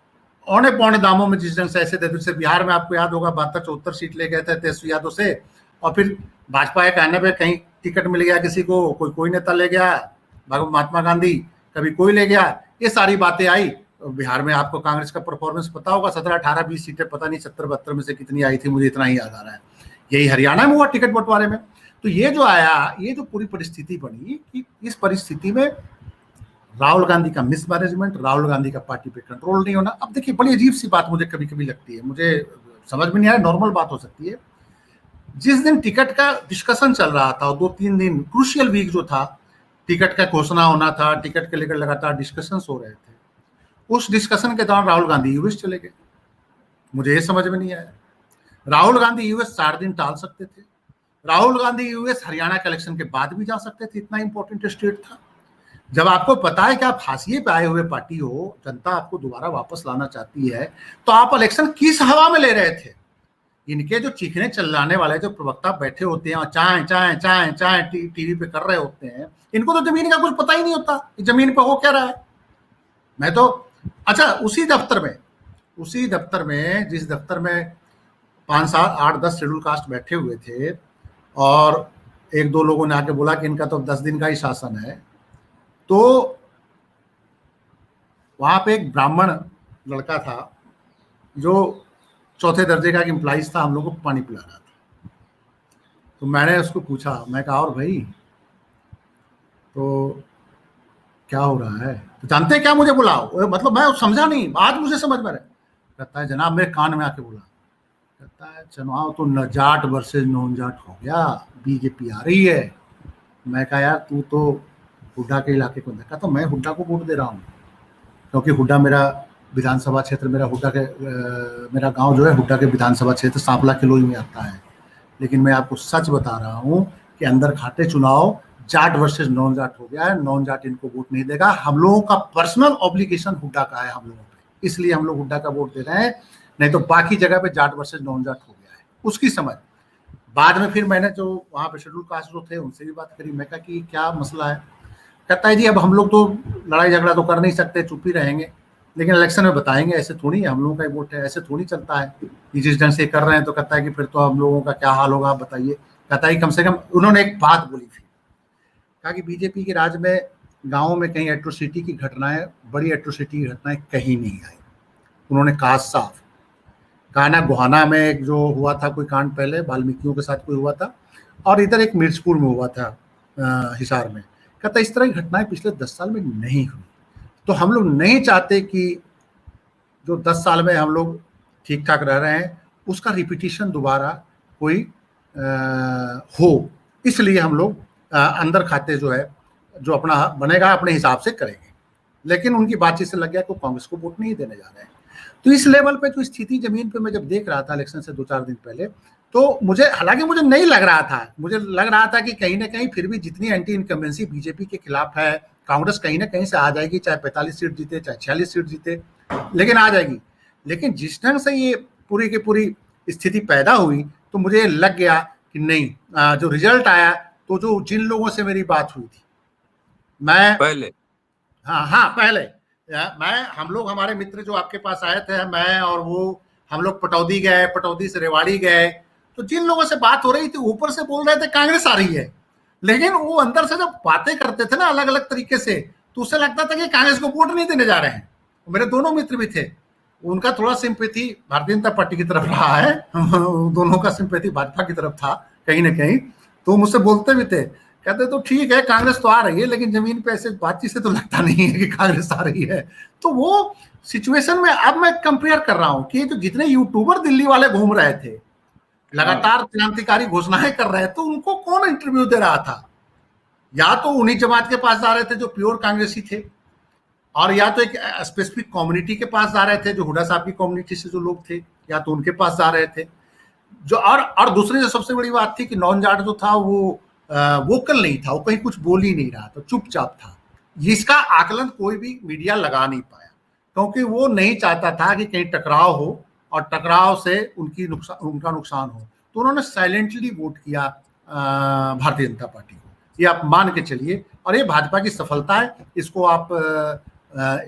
[SPEAKER 2] औने पौने दामों में जिस ढंग से ऐसे थे, जैसे बिहार में आपको याद होगा 72-74 सीट ले गए थे तेजस्वी यादव से, और फिर भाजपा के कहने पे कहीं टिकट मिल गया किसी को, कोई नेता ले गया, महात्मा गांधी, कभी कोई ले गया, ये सारी बातें आई। बिहार में आपको कांग्रेस का परफॉर्मेंस पता होगा, 17, 18, 20 सीटें, पता नहीं 70, 72 में से कितनी आई थी, मुझे इतना ही याद आ रहा है। यही हरियाणा में हुआ टिकट बंटवारे में। तो ये जो आया, ये जो पूरी परिस्थिति बनी कि इस परिस्थिति में राहुल गांधी का मिसमैनेजमेंट, राहुल गांधी का पार्टी पे कंट्रोल नहीं होना। अब देखिए, बड़ी अजीब सी बात मुझे कभी कभी लगती है, मुझे समझ में नहीं आया, नॉर्मल बात हो सकती है। जिस दिन टिकट का डिस्कशन चल रहा था, 2-3 दिन क्रूशियल वीक जो था, टिकट का घोषणा होना था, टिकट के लेकर लगातार डिस्कशंस हो रहे थे, उस डिस्कशन के दौरान राहुल गांधी यूएस चले गए। मुझे ये समझ में नहीं आया। राहुल गांधी यूएस 4 दिन टाल सकते थे। राहुल गांधी यूएस हरियाणा के इलेक्शन के बाद भी जा सकते थे, इतना इंपॉर्टेंट स्टेट था। जब आपको पता है कि आप फांसी पे आए हुए पार्टी हो, जनता आपको दोबारा वापस लाना चाहती है, तो आप इलेक्शन किस हवा में ले रहे थे? इनके जो चीखने चिल्लाने वाले जो प्रवक्ता बैठे होते हैं और चाय चाय चाय चाय टीवी पे कर रहे होते हैं, इनको तो जमीन का कुछ पता ही नहीं होता कि जमीन पे हो क्या रहा है। मैं तो अच्छा, उसी दफ्तर में जिस दफ्तर में 5, 7, 8, 10 शेड्यूल कास्ट बैठे हुए थे, और 1-2 लोगों ने आके बोला कि इनका तो 10 दिन का ही शासन है, तो वहां पे एक ब्राह्मण लड़का था जो 4थे दर्जे का एम्प्लॉइज था, हम लोग को पानी पिला रहा था। तो मैंने उसको पूछा, मैं कहा और भाई, तो क्या हो रहा है, तो जानते हैं क्या, मुझे बुलाओ, मतलब मैं समझा नहीं, आज मुझे समझ में आया। कहता है जनाब मेरे कान में आके बोला, कहता है चुनाव तो न जाट वर्सेज नॉन जाट हो गया, बीजेपी आ रही है। मैं कहा यार तू तो हुड्डा के इलाके को देखा, तो मैं हुड्डा को वोट दे रहा हूँ क्योंकि हुड्डा मेरा विधानसभा क्षेत्र, मेरा हुड्डा के मेरा गांव जो है हुड्डा के विधानसभा क्षेत्र सांपला किलोई में आता है। लेकिन मैं आपको सच बता रहा हूँ कि अंदर खाते चुनाव जाट वर्सेज नॉन जाट हो गया है, नॉन जाट इनको वोट नहीं देगा। हम लोगों का पर्सनल ऑब्लिगेशन हुड्डा का है हम लोगों पे, इसलिए हम लोग हुड्डा का वोट दे रहे हैं, नहीं तो बाकी जगह पे जाट वर्सेज नॉन जाट हो गया है। उसकी समझ बाद में फिर मैंने जो वहाँ पे शेड्यूल कास्ट जो थे उनसे भी बात करी, मैं कहा कि क्या मसला है। कहता है जी अब हम लोग तो लड़ाई झगड़ा तो कर नहीं सकते, चुप ही रहेंगे, लेकिन इलेक्शन में बताएंगे, ऐसे थोड़ी है, हम लोगों का ही वोट है, ऐसे थोड़ी चलता है, ये जिस ढंग से कर रहे हैं। तो कहता है कि फिर तो हम लोगों का क्या हाल होगा आप बताइए। कहता है कम से कम उन्होंने एक बात बोली थी, कहा कि बीजेपी के राज में गाँव में कहीं एट्रोसिटी की घटनाएं, बड़ी एट्रोसिटी की घटनाएं कहीं नहीं आई। उन्होंने कहा साफ, कहा ना गोहाना में एक जो हुआ था कोई कांड पहले वाल्मीकियों के साथ कोई हुआ था, और इधर एक मिर्चपुर में हुआ था हिसार में। कहता इस तरह की घटनाएं पिछले 10 साल में नहीं हुई। तो हम लोग नहीं चाहते कि जो 10 साल में हम लोग ठीक ठाक रह रहे हैं उसका रिपीटिशन दोबारा कोई हो, इसलिए हम लोग अंदर खाते जो है जो अपना बनेगा अपने हिसाब से करेंगे। लेकिन उनकी बातचीत से लग गया कि कांग्रेस को वोट नहीं देने जा रहे हैं। तो इस लेवल पे जो स्थिति जमीन पे मैं जब देख रहा था इलेक्शन से 2-4 दिन पहले, तो मुझे, हालांकि मुझे नहीं लग रहा था, मुझे लग रहा था कि कहीं ना कहीं फिर भी जितनी एंटी इनकम्बेंसी बीजेपी के खिलाफ है, कांग्रेस कहीं ना कहीं से आ जाएगी, चाहे 45 सीट जीते चाहे 46 सीट जीते, लेकिन आ जाएगी। लेकिन जिस ढंग से ये पूरी की पूरी स्थिति पैदा हुई तो मुझे लग गया कि नहीं, जो रिजल्ट आया, तो जो जिन लोगों से मेरी बात हुई थी, मैं
[SPEAKER 1] पहले
[SPEAKER 2] हाँ पहले मैं, हम लोग, हमारे मित्र जो आपके पास आए थे, मैं और वो, हम लोग पटौदी गए, पटौदी से रेवाड़ी गए, तो जिन लोगों से बात हो रही थी ऊपर से बोल रहे थे कांग्रेस आ रही है, लेकिन वो अंदर से जब बातें करते थे ना अलग अलग तरीके से, तो उससे लगता था कि कांग्रेस को वोट नहीं देने जा रहे हैं। मेरे दोनों मित्र भी थे, उनका थोड़ा सिंपैथी भारतीय जनता पार्टी की तरफ रहा है दोनों का सिंपैथी भाजपा की तरफ था कहीं ना कहीं। तो मुझसे बोलते भी थे, कहते तो ठीक है कांग्रेस तो आ रही है, लेकिन जमीन पे ऐसे बातचीत से तो लगता नहीं है कि कांग्रेस आ रही है। तो वो सिचुएशन में अब मैं कंपेयर कर रहा हूं कि जो जितने यूट्यूबर दिल्ली वाले घूम रहे थे, लगातार क्रांतिकारी घोषणाएं कर रहे थे, उनको कौन इंटरव्यू दे रहा था? या तो उन्हीं जमात के पास जा रहे थे जो प्योर कांग्रेसी थे, और या तो एक स्पेसिफिक कम्युनिटी के पास जा रहे थे, जो हुड्डा साहब की कम्युनिटी से जो लोग थे, या तो उनके पास जा रहे थे जो, और दूसरी जो सबसे बड़ी बात थी कि नॉन जाट जो था वो वोकल नहीं था, वो कहीं कुछ बोल ही नहीं रहा था, चुपचाप था। इसका आकलन कोई भी मीडिया लगा नहीं पाया, क्योंकि वो नहीं चाहता था कि कहीं टकराव हो और टकराव से उनका नुकसान हो। तो उन्होंने साइलेंटली वोट किया भारतीय जनता पार्टी को, ये आप मान के चलिए, और ये भाजपा की सफलता है, इसको आप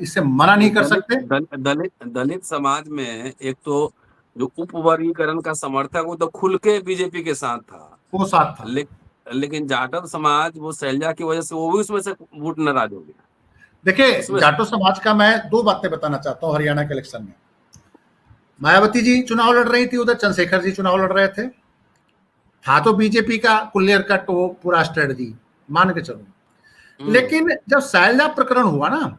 [SPEAKER 2] इससे मना नहीं कर सकते।
[SPEAKER 1] दलित समाज में एक तो जो उपवर्गीकरण का समर्थक वो तो खुल के बीजेपी के साथ था,
[SPEAKER 2] वो साथ था।
[SPEAKER 1] लेकिन जाटव समाज वो शैलजा की वजह से वो भी उसमें से वोट नाराज हो गया।
[SPEAKER 2] देखिए जाटो समाज का मैं 2 बातें बताना चाहता हूँ। हरियाणा के इलेक्शन में मायावती जी चुनाव लड़ रही थी, उधर चंद्रशेखर जी चुनाव लड़ रहे थे, था तो बीजेपी का क्लियर कट वो पूरा स्ट्रेटजी, मान के चलो। लेकिन जब शैलजा प्रकरण हुआ ना,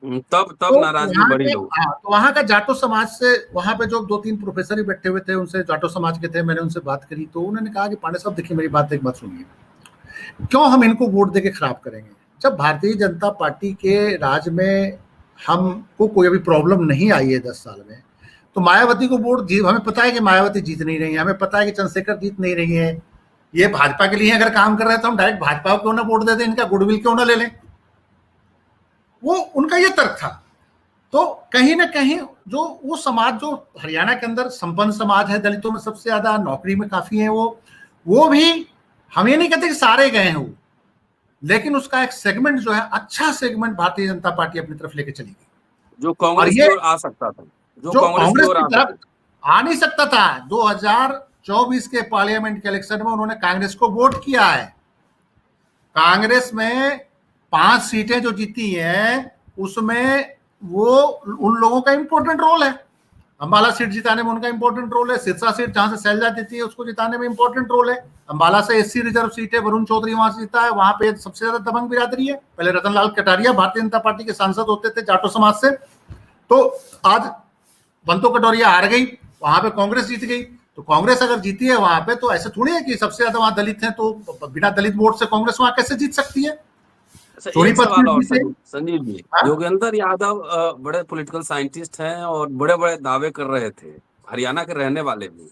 [SPEAKER 1] तब
[SPEAKER 2] तो
[SPEAKER 1] नाराजगी बढ़ी लोग।
[SPEAKER 2] तो वहां का जाटो समाज से, वहां पे जो 2-3 प्रोफेसर ही बैठे हुए थे, उनसे जाटो समाज के थे, मैंने उनसे बात करी, तो उन्होंने कहा कि पांडे साहब देखिए मेरी बात एक बात सुनिए, क्यों हम इनको वोट देके खराब करेंगे? जब भारतीय जनता पार्टी के राज में हमको कोई अभी प्रॉब्लम नहीं आई है 10 साल में, तो मायावती को वोट, हमें पता है कि मायावती जीत नहीं रही है, हमें पता है कि चंद्रशेखर जीत नहीं रही है, ये भाजपा के लिए अगर काम कर रहे हैं तो हम डायरेक्ट भाजपा को क्यों ना वोट दे दें, इनका गुडविल क्यों ना ले लें? वो उनका ये तर्क था। तो कहीं ना कहीं जो वो समाज जो हरियाणा के अंदर संपन्न समाज है, दलितों में सबसे ज्यादा, नौकरी में काफी है, वो भी, हम ये नहीं कहते कि सारे गए हैं वो, लेकिन उसका एक सेगमेंट जो है, अच्छा सेगमेंट भारतीय जनता पार्टी अपनी तरफ लेके चली गई,
[SPEAKER 1] जो कांग्रेस की ओर आ सकता था, जो
[SPEAKER 2] कांग्रेस की तरफ आ नहीं सकता था। 2024 के पार्लियामेंट के इलेक्शन में उन्होंने कांग्रेस को वोट किया है। कांग्रेस में 5 सीटें जो जीती हैं उसमें वो उन लोगों का इंपॉर्टेंट रोल है। अंबाला सीट जिताने में उनका इंपॉर्टेंट रोल है। सिरसा सीट जहां से शैलजा जीती है उसको जिताने में इंपॉर्टेंट रोल है। अंबाला से एससी रिजर्व सीट है, वरुण चौधरी वहां से जीता है, वहां पे सबसे ज्यादा दबंग बिरादरी है। पहले रतनलाल कटारिया भारतीय जनता पार्टी के सांसद होते थे जाटो समाज से, तो आज बंतो कटोरिया हार गई, वहां पे कांग्रेस जीत गई। तो कांग्रेस अगर जीती है वहां पे, तो ऐसा थोड़ी है कि सबसे ज्यादा वहां दलित हैं, तो बिना दलित वोट से कांग्रेस वहां कैसे जीत सकती है?
[SPEAKER 1] अच्छा, एक
[SPEAKER 2] सोनीपत
[SPEAKER 1] सवाल और
[SPEAKER 2] से
[SPEAKER 1] संजीव जी,
[SPEAKER 2] हाँ?
[SPEAKER 1] योगेंद्र यादव बड़े पॉलिटिकल साइंटिस्ट हैं और बड़े बड़े दावे कर रहे थे, हरियाणा के रहने वाले भी।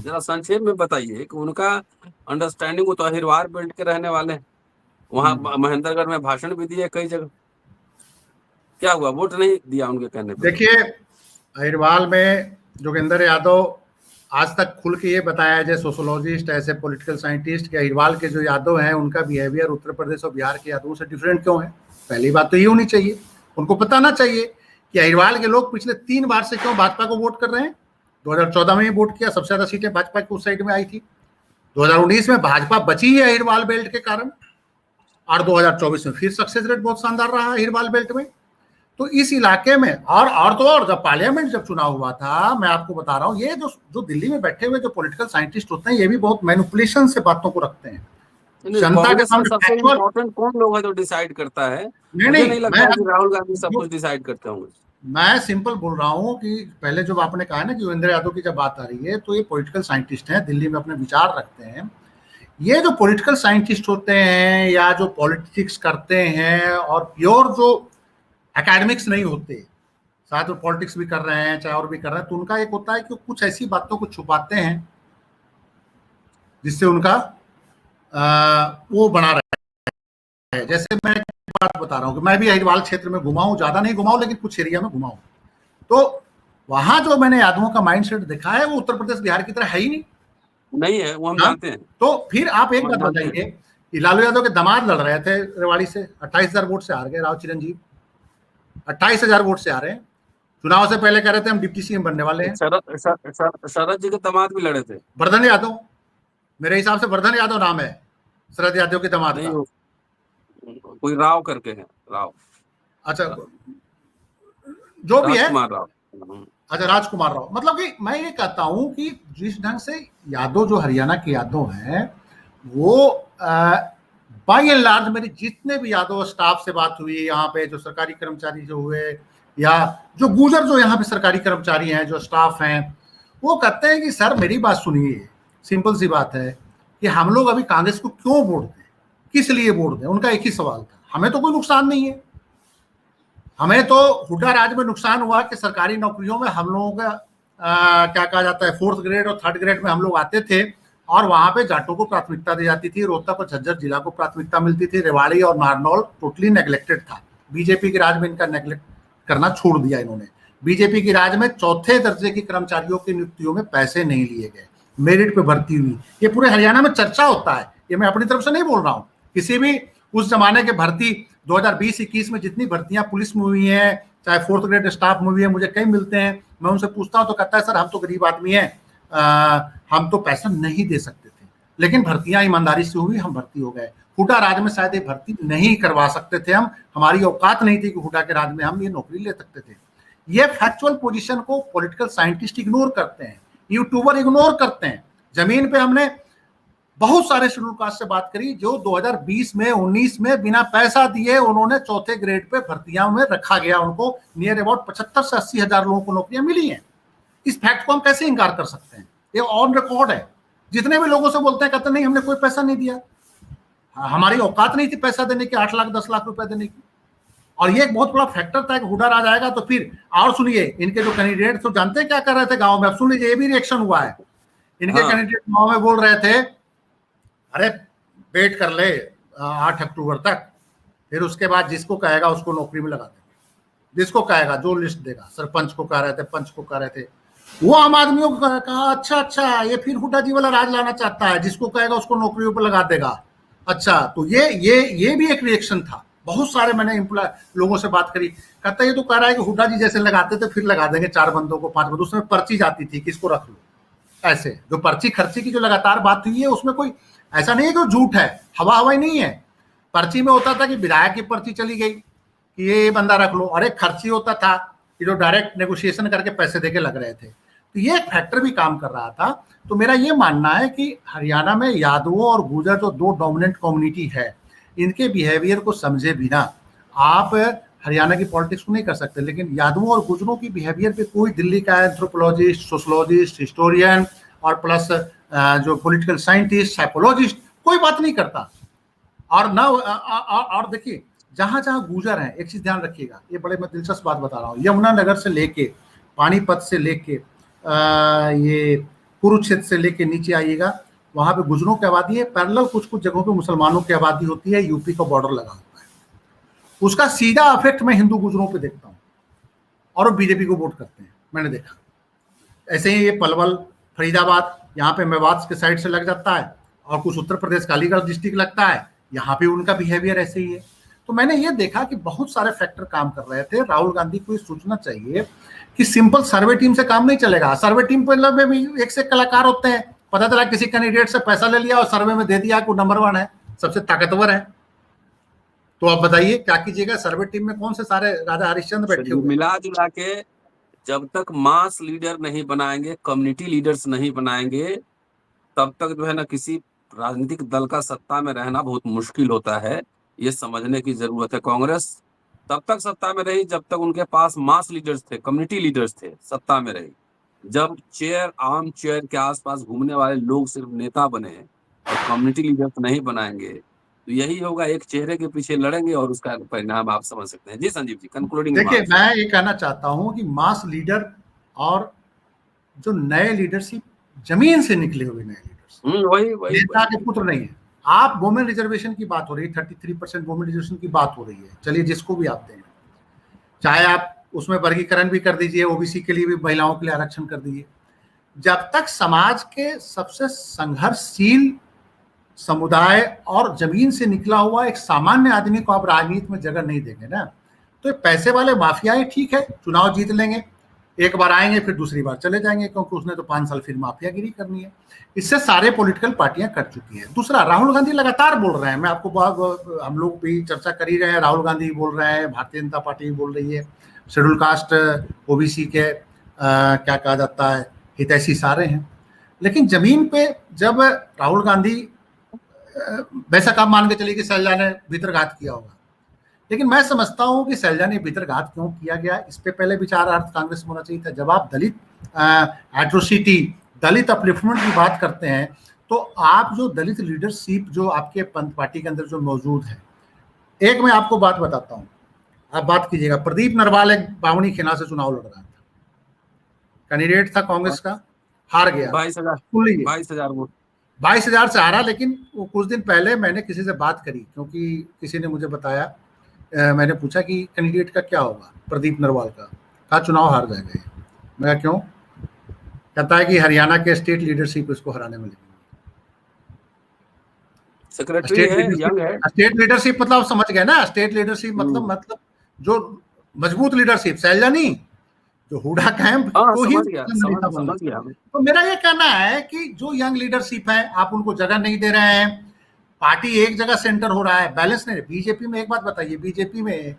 [SPEAKER 1] जरा संक्षेप में बताइए कि उनका अंडरस्टैंडिंग, वो तो अहिरवार बेल्ट के रहने वाले हैं, वहां महेंद्रगढ़ में भाषण भी दिए कई जगह, क्या हुआ, वोट नहीं दिया उनके कहने पर?
[SPEAKER 2] देखिए, अहिरवाल में योगेंद्र यादव आज तक खुल के ये बताया जाए सोशोलॉजिस्ट, ऐसे पॉलिटिकल साइंटिस्ट, कि अहिरवाल के जो यादव हैं उनका बिहेवियर उत्तर प्रदेश और बिहार के यादवों से डिफरेंट क्यों है। पहली बात तो ये होनी चाहिए, उनको बताना चाहिए कि अहिरवाल के लोग पिछले 3 बार से क्यों भाजपा को वोट कर रहे हैं। 2014 में ही वोट किया, सबसे ज्यादा सीटें भाजपा की उस साइड में आई थी। 2019 में भाजपा बची है अहिरवाल बेल्ट के कारण, और 2024 में फिर सक्सेस रेट बहुत शानदार रहा अहिरवाल बेल्ट में। तो इस इलाके में और जब पार्लियामेंट जब चुनाव हुआ था, मैं आपको बता रहा हूँ, ये जो दिल्ली में बैठे हुए जो पॉलिटिकल साइंटिस्ट होते हैं, ये भी बहुत मैनिपुलेशन से बातों को रखते हैं। जनता के सामने
[SPEAKER 1] सबसे इम्पोर्टेंट कौन लोग है जो डिसाइड करता है? मुझे नहीं लगता कि राहुल गांधी सब कुछ डिसाइड करते होंगे।
[SPEAKER 2] मैं सिंपल बोल रहा हूँ कि पहले जो आपने कहा ना कि योगेंद्र यादव की जब बात आ रही है, तो ये पॉलिटिकल साइंटिस्ट हैं, दिल्ली में अपने विचार रखते हैं। ये जो पॉलिटिकल साइंटिस्ट होते हैं या जो पॉलिटिक्स करते हैं और प्योर जो एकेडमिक्स नहीं होते, साथ में पॉलिटिक्स भी कर रहे हैं चाहे और भी कर रहे हैं, तो उनका एक होता है कि कुछ ऐसी बातों को छुपाते हैं जिससे उनका वो बना रहा है। जैसे मैं बात बता रहा हूँ कि मैं भी अहिरवाल क्षेत्र में घुमा हूँ, ज्यादा नहीं घुमा हूँ लेकिन कुछ एरिया में घुमा हूँ, तो वहां जो मैंने यादवों का माइंडसेट देखा है वो उत्तर प्रदेश बिहार की तरह है ही नहीं
[SPEAKER 1] है, वो हम जानते हैं।
[SPEAKER 2] तो फिर आप एक बात बताइए कि लालू यादव के दामाद लड़ रहे थे रेवाड़ी से, 28,000 वोट से हार गए, राव चिरंजीव 28,000 वोट से आ रहे हैं। चुनाव से पहले कह रहे थे हम डिप्टी सीएम बनने वाले हैं।
[SPEAKER 1] शरद जी के दामाद भी लड़े थे,
[SPEAKER 2] वर्धन यादव, मेरे हिसाब से वर्धन यादव नाम है शरद यादव के दामाद का।
[SPEAKER 1] कोई राव करके है, राव,
[SPEAKER 2] अच्छा जो भी है,
[SPEAKER 1] राव।
[SPEAKER 2] अच्छा राजकुमार राव। मतलब कि मैं ये कहता हूं कि जिस ढंग से यादव जो हरियाणा के यादव हैं, वो बाय एंड लार्ज मेरी जितने भी यादव स्टाफ से बात हुई यहाँ पे, जो सरकारी कर्मचारी जो हुए या जो गुजर जो यहाँ पे सरकारी कर्मचारी हैं, जो स्टाफ हैं, वो कहते हैं कि सर मेरी बात सुनिए, सिंपल सी बात है कि हम लोग अभी कांग्रेस को क्यों वोट दें, किस लिए वोट दें। उनका एक ही सवाल था, हमें तो कोई नुकसान नहीं है, हमें तो हुड्डा राज में नुकसान हुआ कि सरकारी नौकरियों में हम लोगों का क्या कहा जाता है, 4th ग्रेड और 3rd ग्रेड में हम लोग आते थे और वहां पे जाटों को प्राथमिकता दी जाती थी, रोहतक और झज्जर जिला को प्राथमिकता मिलती थी, रेवाड़ी और नारनौल टोटली नेग्लेक्टेड था। बीजेपी के राज में इनका नेग्लेक्ट करना छोड़ दिया इन्होंने। बीजेपी की राज में 4थे दर्जे के कर्मचारियों की नियुक्तियों में पैसे नहीं लिए गए, मेरिट पे भर्ती हुई। ये पूरे हरियाणा में चर्चा होता है, ये मैं अपनी तरफ से नहीं बोल रहा हूँ। किसी भी उस जमाने के भर्ती 2020-21 में जितनी भर्तियां पुलिस में हुई हैं, चाहे 4th ग्रेड स्टाफ में हुई है, मुझे कई मिलते हैं, मैं उनसे पूछता हूं तो कहता है सर हम तो गरीब आदमी हैं, हम तो पैसा नहीं दे सकते थे, लेकिन भर्तियां ईमानदारी से हुई, हम भर्ती हो गए। हुड्डा राज में शायद ये भर्ती नहीं करवा सकते थे हम, हमारी औकात नहीं थी कि हुड्डा के राज में हम ये नौकरी ले सकते थे। ये फैक्चुअल पोजीशन को पॉलिटिकल साइंटिस्ट इग्नोर करते हैं, यूट्यूबर इग्नोर करते हैं। जमीन पे हमने बहुत सारे शेड्यूल कास्ट से बात करी जो 2020 में 19 में बिना पैसा दिए उन्होंने 4थे ग्रेड पे भर्तियां में रखा गया, उनको नियर अबाउट 75 से 80 हजार लोगों को नौकरियां मिली हैं। इस फैक्ट को हम कैसे इंकार कर सकते हैं, ये ऑन रिकॉर्ड है। जितने भी लोगों से बोलते हैं कहते नहीं हमने कोई पैसा नहीं दिया, हमारी औकात नहीं थी पैसा देने की, 8 लाख 10 लाख रुपए देने की। और ये एक बहुत बड़ा फैक्टर था कि हुड्डा राज आएगा तो फिर। और सुनिए इनके जो कैंडिडेट तो जानते हैं क्या कर रहे थे गाँव में, अब सुन लीजिए, ये भी रिएक्शन हुआ है। इनके कैंडिडेट गाँव में बोल रहे थे अरे वेट कर ले 8 अक्टूबर तक, फिर उसके बाद जिसको कहेगा उसको नौकरी में लगा देंगे, जिसको कहेगा जो लिस्ट देगा। सरपंच को कह रहे थे, पंच को कह रहे थे, वो आम आदमियों को कहा अच्छा ये फिर हुड्डा जी वाला राज लाना चाहता है, जिसको कहेगा उसको नौकरियों पर लगा देगा। अच्छा तो ये भी एक रिएक्शन था। बहुत सारे मैंने लोगों से बात करी, कहता ये तो कह रहा है कि हुड्डा जी जैसे लगाते थे फिर लगा देंगे 4 बंदों को 5 बंदों, उसमें पर्ची जाती थी किसको रख लो। ऐसे जो पर्ची खर्ची की जो लगातार बात हुई है उसमें कोई ऐसा नहीं है कि झूठ है, हवाई नहीं है। पर्ची में होता था कि विधायक की पर्ची चली गई कि ये बंदा रख लो, और एक खर्ची होता था कि जो डायरेक्ट नेगोशिएशन करके पैसे देके लग रहे थे। तो ये एक फैक्टर भी काम कर रहा था। तो मेरा ये मानना है कि हरियाणा में यादवों और गुर्जर जो दो डोमिनेंट कम्युनिटी है, इनके बिहेवियर को समझे बिना आप हरियाणा की पॉलिटिक्स को नहीं कर सकते। लेकिन यादवों और गुर्जरों की बिहेवियर पे कोई दिल्ली का एंथ्रोपोलॉजिस्ट, सोशोलॉजिस्ट, हिस्टोरियन और प्लस जो पॉलिटिकल साइंटिस्ट, साइकोलॉजिस्ट कोई बात नहीं करता। और ना और देखिए, जहां जहां गुर्जर हैं, एक चीज ध्यान रखिएगा, ये बड़े मैं दिलचस्प बात बता रहा हूँ, यमुनानगर से लेके, पानीपत से लेके ये कुरुक्षेत्र से लेके नीचे आइएगा, वहां पे गुर्जरों की आबादी है। पैरेलल कुछ कुछ जगहों पे मुसलमानों की आबादी होती है, यूपी का बॉर्डर लगा होता है। उसका सीधा इफेक्ट मैं हिंदू गुर्जरों पे देखता हूँ और वो बीजेपी को वोट करते हैं, मैंने देखा। ऐसे ही ये पलवल, फरीदाबाद, यहाँ पे मेवात के साइड से लग जाता है, और कुछ उत्तर प्रदेश का अलीगढ़ डिस्ट्रिक्ट लगता है, यहाँ पे उनका बिहेवियर ऐसे ही है। तो मैंने ये देखा कि बहुत सारे फैक्टर काम कर रहे थे। राहुल गांधी को ये सोचना चाहिए कि सिंपल सर्वे टीम से काम नहीं चलेगा। सर्वे टीम पे भी एक से कलाकार होते हैं, पता चला किसी कैंडिडेट से पैसा ले लिया और सर्वे में दे दिया कि नंबर 1 है, सबसे ताकतवर है। तो आप बताइए क्या कीजिएगा? सर्वे टीम में कौन से सारे राजा हरिश्चंद्र बैठे हुए?
[SPEAKER 1] मिला जुला के जब तक मास लीडर नहीं बनाएंगे, कम्युनिटी लीडर्स नहीं बनाएंगे, तब तक जो है ना किसी राजनीतिक दल का सत्ता में रहना बहुत मुश्किल होता है। ये समझने की जरूरत है। कांग्रेस तब तक सत्ता में रही जब तक उनके पास मास लीडर्स थे, कम्युनिटी लीडर्स थे, सत्ता में रही। जब आर्म चेयर के आसपास घूमने वाले लोग सिर्फ नेता बने और कम्युनिटी लीडर्स नहीं बनाएंगे, तो यही होगा, एक चेहरे के पीछे लड़ेंगे और उसका परिणाम आप समझ सकते हैं। जी संजीव जी, कंक्लूडिंग।
[SPEAKER 2] देखिए, मैं ये कहना चाहता हूं कि मास लीडर और जो नए लीडरशिप, जमीन से निकले हुए नए लीडर्स,
[SPEAKER 1] वही
[SPEAKER 2] नेता के पुत्र नहीं है। आप वुमेन रिजर्वेशन की बात हो रही है, 33% वुमेन रिजर्वेशन की बात हो रही है, चलिए जिसको भी आप देंगे, चाहे आप उसमें वर्गीकरण भी कर दीजिए, ओबीसी के लिए भी, महिलाओं के लिए आरक्षण कर दीजिए। जब तक समाज के सबसे संघर्षशील समुदाय और जमीन से निकला हुआ एक सामान्य आदमी को आप राजनीति में जगह नहीं देंगे ना, तो पैसे वाले माफियाएं ठीक है, चुनाव जीत लेंगे, एक बार आएंगे फिर दूसरी बार चले जाएंगे, क्योंकि उसने तो 5 साल फिर माफियागिरी करनी है। इससे सारे पॉलिटिकल पार्टियां कर चुकी हैं। दूसरा, राहुल गांधी लगातार बोल रहे हैं, मैं आपको हम लोग भी चर्चा कर ही रहे हैं, राहुल गांधी बोल रहे हैं, भारतीय जनता पार्टी बोल रही है, शेड्यूल कास्ट, ओबीसी के क्या कहा जाता है, हितैषी सारे हैं। लेकिन जमीन पे जब राहुल गांधी, वैसा काम मान के चलिए कि शैलजा ने भीतरघात किया होगा, लेकिन मैं समझता हूं कि शैलजा ने भीतरघात क्यों किया गया, इस पे पहले विचारार्थ कांग्रेस में होना चाहिए था। जब आप दलित एट्रोसिटी, दलित अपलिफ्टमेंट की बात करते हैं, तो आप जो दलित लीडरशिप जो आपके पंथ पार्टी के अंदर जो मौजूद है, एक मैं आपको बात बताता हूं, आप बात कीजिएगा। प्रदीप नरवाल एक बावनी खेना से चुनाव लड़ रहा था, कैंडिडेट था कांग्रेस का, हार गया
[SPEAKER 1] 22,000 वोट,
[SPEAKER 2] 22,000 से हारा। लेकिन वो कुछ दिन पहले मैंने किसी से बात करी, क्योंकि किसी ने मुझे बताया, मैंने पूछा कि कैंडिडेट का क्या होगा, प्रदीप नरवाल का, कहा चुनाव हार जाएगा। मैं कहा क्यों? कहता है कि हरियाणा के स्टेट लीडरशिप इसको हराने में लगी। स्टेट लीडरशिप मतलब समझ गए ना, स्टेट लीडरशिप मतलब जो मजबूत लीडरशिप, शैलजा नहीं, जो हुडा कैंप को ही समझ गया। तो मेरा ये कहना है कि जो यंग लीडरशिप है, आप उनको जगह नहीं दे रहे हैं, पार्टी एक जगह सेंटर हो रहा है, बैलेंस नहीं। बीजेपी में एक बात बताइए, बीजेपी में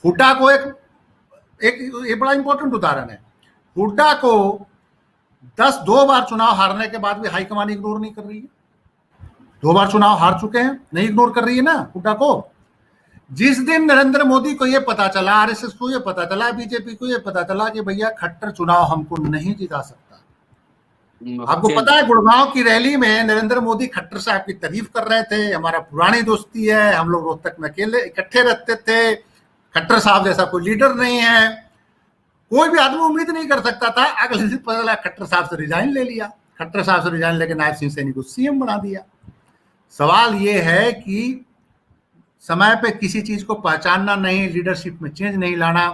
[SPEAKER 2] हुड्डा को एक बड़ा इंपॉर्टेंट उदाहरण है, हुड्डा को 2 बार चुनाव हारने के बाद भी हाईकमान इग्नोर नहीं कर रही है। 2 बार चुनाव हार चुके हैं, नहीं इग्नोर कर रही है ना हुड्डा को। जिस दिन नरेंद्र मोदी को ये पता चला, आरएसएस को ये पता चला, बीजेपी को ये पता चला कि भैया खट्टर चुनाव हमको नहीं जिता सकता। आपको पता है, गुड़गांव की रैली में नरेंद्र मोदी खट्टर साहब की तारीफ कर रहे थे, हमारा पुरानी दोस्ती है, हम लोग रोहतक में अकेले इकट्ठे रहते थे, खट्टर साहब जैसा कोई लीडर नहीं है। कोई भी आदमी उम्मीद नहीं कर सकता था। अगले दिन पता चला खट्टर साहब से रिजाइन ले लिया, खट्टर साहब से रिजाइन लेकर नायब सिंह सैनी को सीएम बना दिया। सवाल ये है कि समय पे किसी चीज को पहचानना नहीं, लीडरशिप में चेंज नहीं लाना।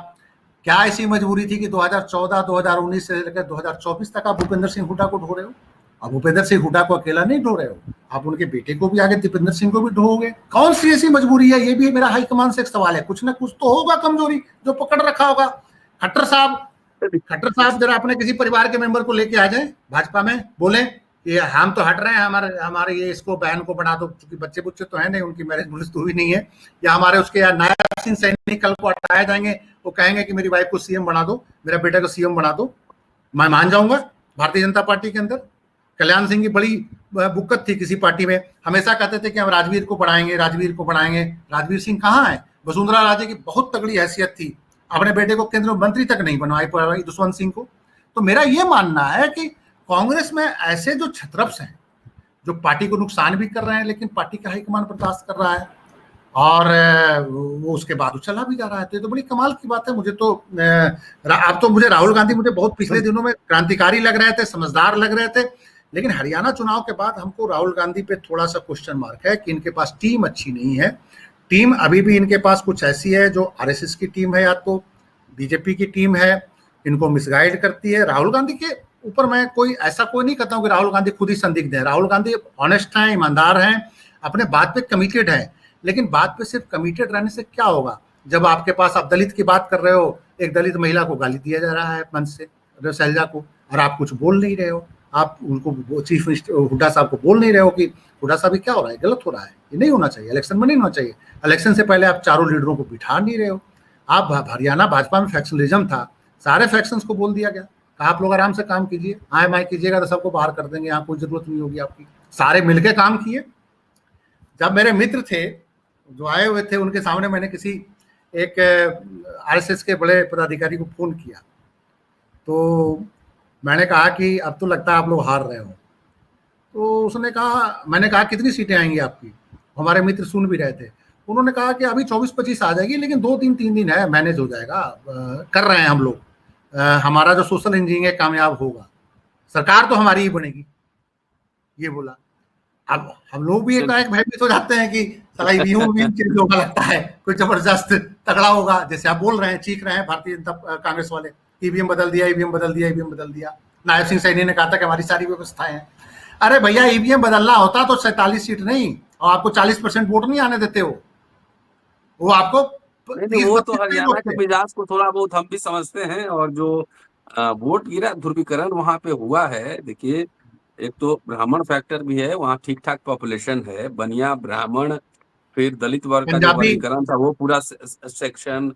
[SPEAKER 2] क्या ऐसी मजबूरी थी कि 2014, 2019 से लेकर 2024 तक आप भूपेंद्र सिंह हुड्डा को ढो रहे हो? आप भूपेंद्र सिंह हुड्डा को अकेला नहीं ढो रहे हो, आप उनके बेटे को भी, आगे दीपेंद्र सिंह को भी ढोगे। कौन सी ऐसी मजबूरी है? ये भी मेरा हाईकमान से एक सवाल है। कुछ ना कुछ तो होगा कमजोरी जो पकड़ रखा होगा। खट्टर साहब जरा अपने किसी परिवार के मेंबर को लेके आ जाए भाजपा में, बोले ये हम तो हट रहे हैं, हमारे हमारे ये इसको बहन को बना दो, क्योंकि बच्चे बुच्चे तो है नहीं, उनकी मैरिज मुरिज तो हुई नहीं है, या हमारे उसके या नायब सिंह सैनी कल को हटाए जाएंगे, वो कहेंगे कि मेरी वाइफ को सीएम बना दो, मेरा बेटा को सीएम बना दो, मैं मान जाऊंगा। भारतीय जनता पार्टी के अंदर कल्याण सिंह की बड़ी बुक्कत थी किसी पार्टी में, हमेशा कहते थे कि हम राजवीर को बढ़ाएंगे, राजवीर को बढ़ाएंगे। राजवीर सिंह कहाँ है? वसुंधरा राजे की बहुत तगड़ी हैसियत थी, अपने बेटे को केंद्रीय मंत्री तक नहीं बनवाई पाई दुष्वंत सिंह को। तो मेरा ये मानना है कि कांग्रेस में ऐसे जो छत्रप्स हैं, जो पार्टी को नुकसान भी कर रहे हैं, लेकिन पार्टी का हाईकमान बर्दाश्त कर रहा है, और वो उसके बाद चला भी जा रहा है। तो ये तो बड़ी कमाल की बात है। मुझे तो अब तो मुझे राहुल गांधी मुझे बहुत पिछले दिनों में क्रांतिकारी लग रहे थे, समझदार लग रहे थे, लेकिन हरियाणा चुनाव के बाद हमको राहुल गांधी पे थोड़ा सा क्वेश्चन मार्क है कि इनके पास टीम अच्छी नहीं है। टीम अभी भी इनके पास कुछ ऐसी है जो आरएसएस की टीम है या तो बीजेपी की टीम है, इनको मिसगाइड करती है। राहुल गांधी के ऊपर मैं कोई ऐसा कोई नहीं कहता हूँ कि राहुल गांधी खुद ही संदिग्ध है। राहुल गांधी ऑनेस्ट हैं, ईमानदार हैं, अपने बात पे कमिटेड है, लेकिन बात पे सिर्फ कमिटेड रहने से क्या होगा जब आपके पास आप दलित की बात कर रहे हो, एक दलित महिला को गाली दिया जा रहा है मंच से, शैलजा को, और आप कुछ बोल नहीं रहे हो। आप उनको चीफ मिनिस्टर हुड्डा साहब को बोल नहीं रहे हो कि हुड्डा साहब क्या हो रहा है, गलत हो रहा है, ये नहीं होना चाहिए, इलेक्शन में नहीं होना चाहिए। इलेक्शन से पहले आप चारों लीडरों को बिठा नहीं रहे हो। आप हरियाणा भाजपा में फैक्शनलिज्म था, सारे फैक्शंस को बोल दिया गया, आप लोग आराम से काम कीजिए, आए माए कीजिएगा तो सबको बाहर कर देंगे, यहाँ कोई जरूरत नहीं होगी आपकी। सारे मिलके काम किए। जब मेरे मित्र थे जो आए हुए थे, उनके सामने मैंने किसी एक आरएसएस के बड़े पदाधिकारी को फोन किया, तो मैंने कहा कि अब तो लगता है आप लोग हार रहे हो। तो उसने कहा, मैंने कहा कितनी सीटें आएंगी आपकी? हमारे मित्र सुन भी रहे थे। उन्होंने कहा कि अभी 24-25 आ जाएगी, लेकिन 2-3 दिन है, मैनेज हो जाएगा, कर रहे हैं हम लोग, हमारा जो सोशल इंजीनियरिंग है कामयाब होगा, सरकार तो हमारी ही बनेगी, ये बोला। अब हम लोग भी एक भयभीत हो जाते हैं कि साला ईवीएम चेंज होगा, लगता है कोई जबरदस्त तगड़ा होगा, जैसे आप बोल रहे हैं, चीख रहे हैं भारतीय जनता कांग्रेस वाले, ईवीएम बदल दिया, ईवीएम बदल दिया, ईवीएम बदल दिया। नायब सिंह सैनी ने कहा था कि हमारी सारी व्यवस्थाएं हैं। अरे भैया, ईवीएम बदलना होता तो 47 सीट नहीं, और आपको 40% वोट नहीं आने देते हो, वो आपको
[SPEAKER 1] वो तो हरियाणा के मिजाज को थोड़ा बहुत हम भी समझते हैं। और जो वोट गिरा ध्रुवीकरण वहां पे हुआ है, देखिए एक तो ब्राह्मण फैक्टर भी है, वहाँ ठीक ठाक पॉपुलेशन है, बनिया ब्राह्मण, फिर दलित वर्ग का जो वर्गीकरण था वो पूरा सेक्शन,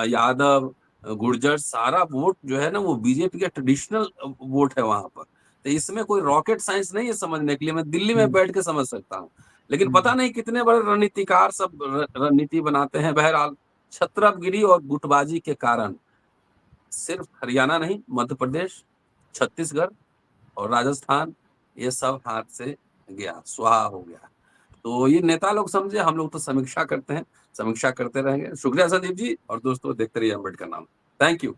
[SPEAKER 1] यादव, गुर्जर, सारा वोट जो है ना वो बीजेपी का ट्रेडिशनल वोट है वहां पर। तो इसमें कोई रॉकेट साइंस नहीं है समझने के लिए, मैं दिल्ली में बैठ के समझ सकता हूँ, लेकिन पता नहीं कितने बड़े रणनीतिकार सब रणनीति बनाते हैं। बहरहाल छत्रपगिरी और गुटबाजी के कारण सिर्फ हरियाणा नहीं, मध्य प्रदेश, छत्तीसगढ़ और राजस्थान, ये सब हाथ से गया, स्वाहा हो गया। तो ये नेता लोग समझे, हम लोग तो समीक्षा करते हैं, समीक्षा करते रहेंगे। शुक्रिया संदीप जी, और दोस्तों देखते रहिए अम्बेडकर नाम। Thank you.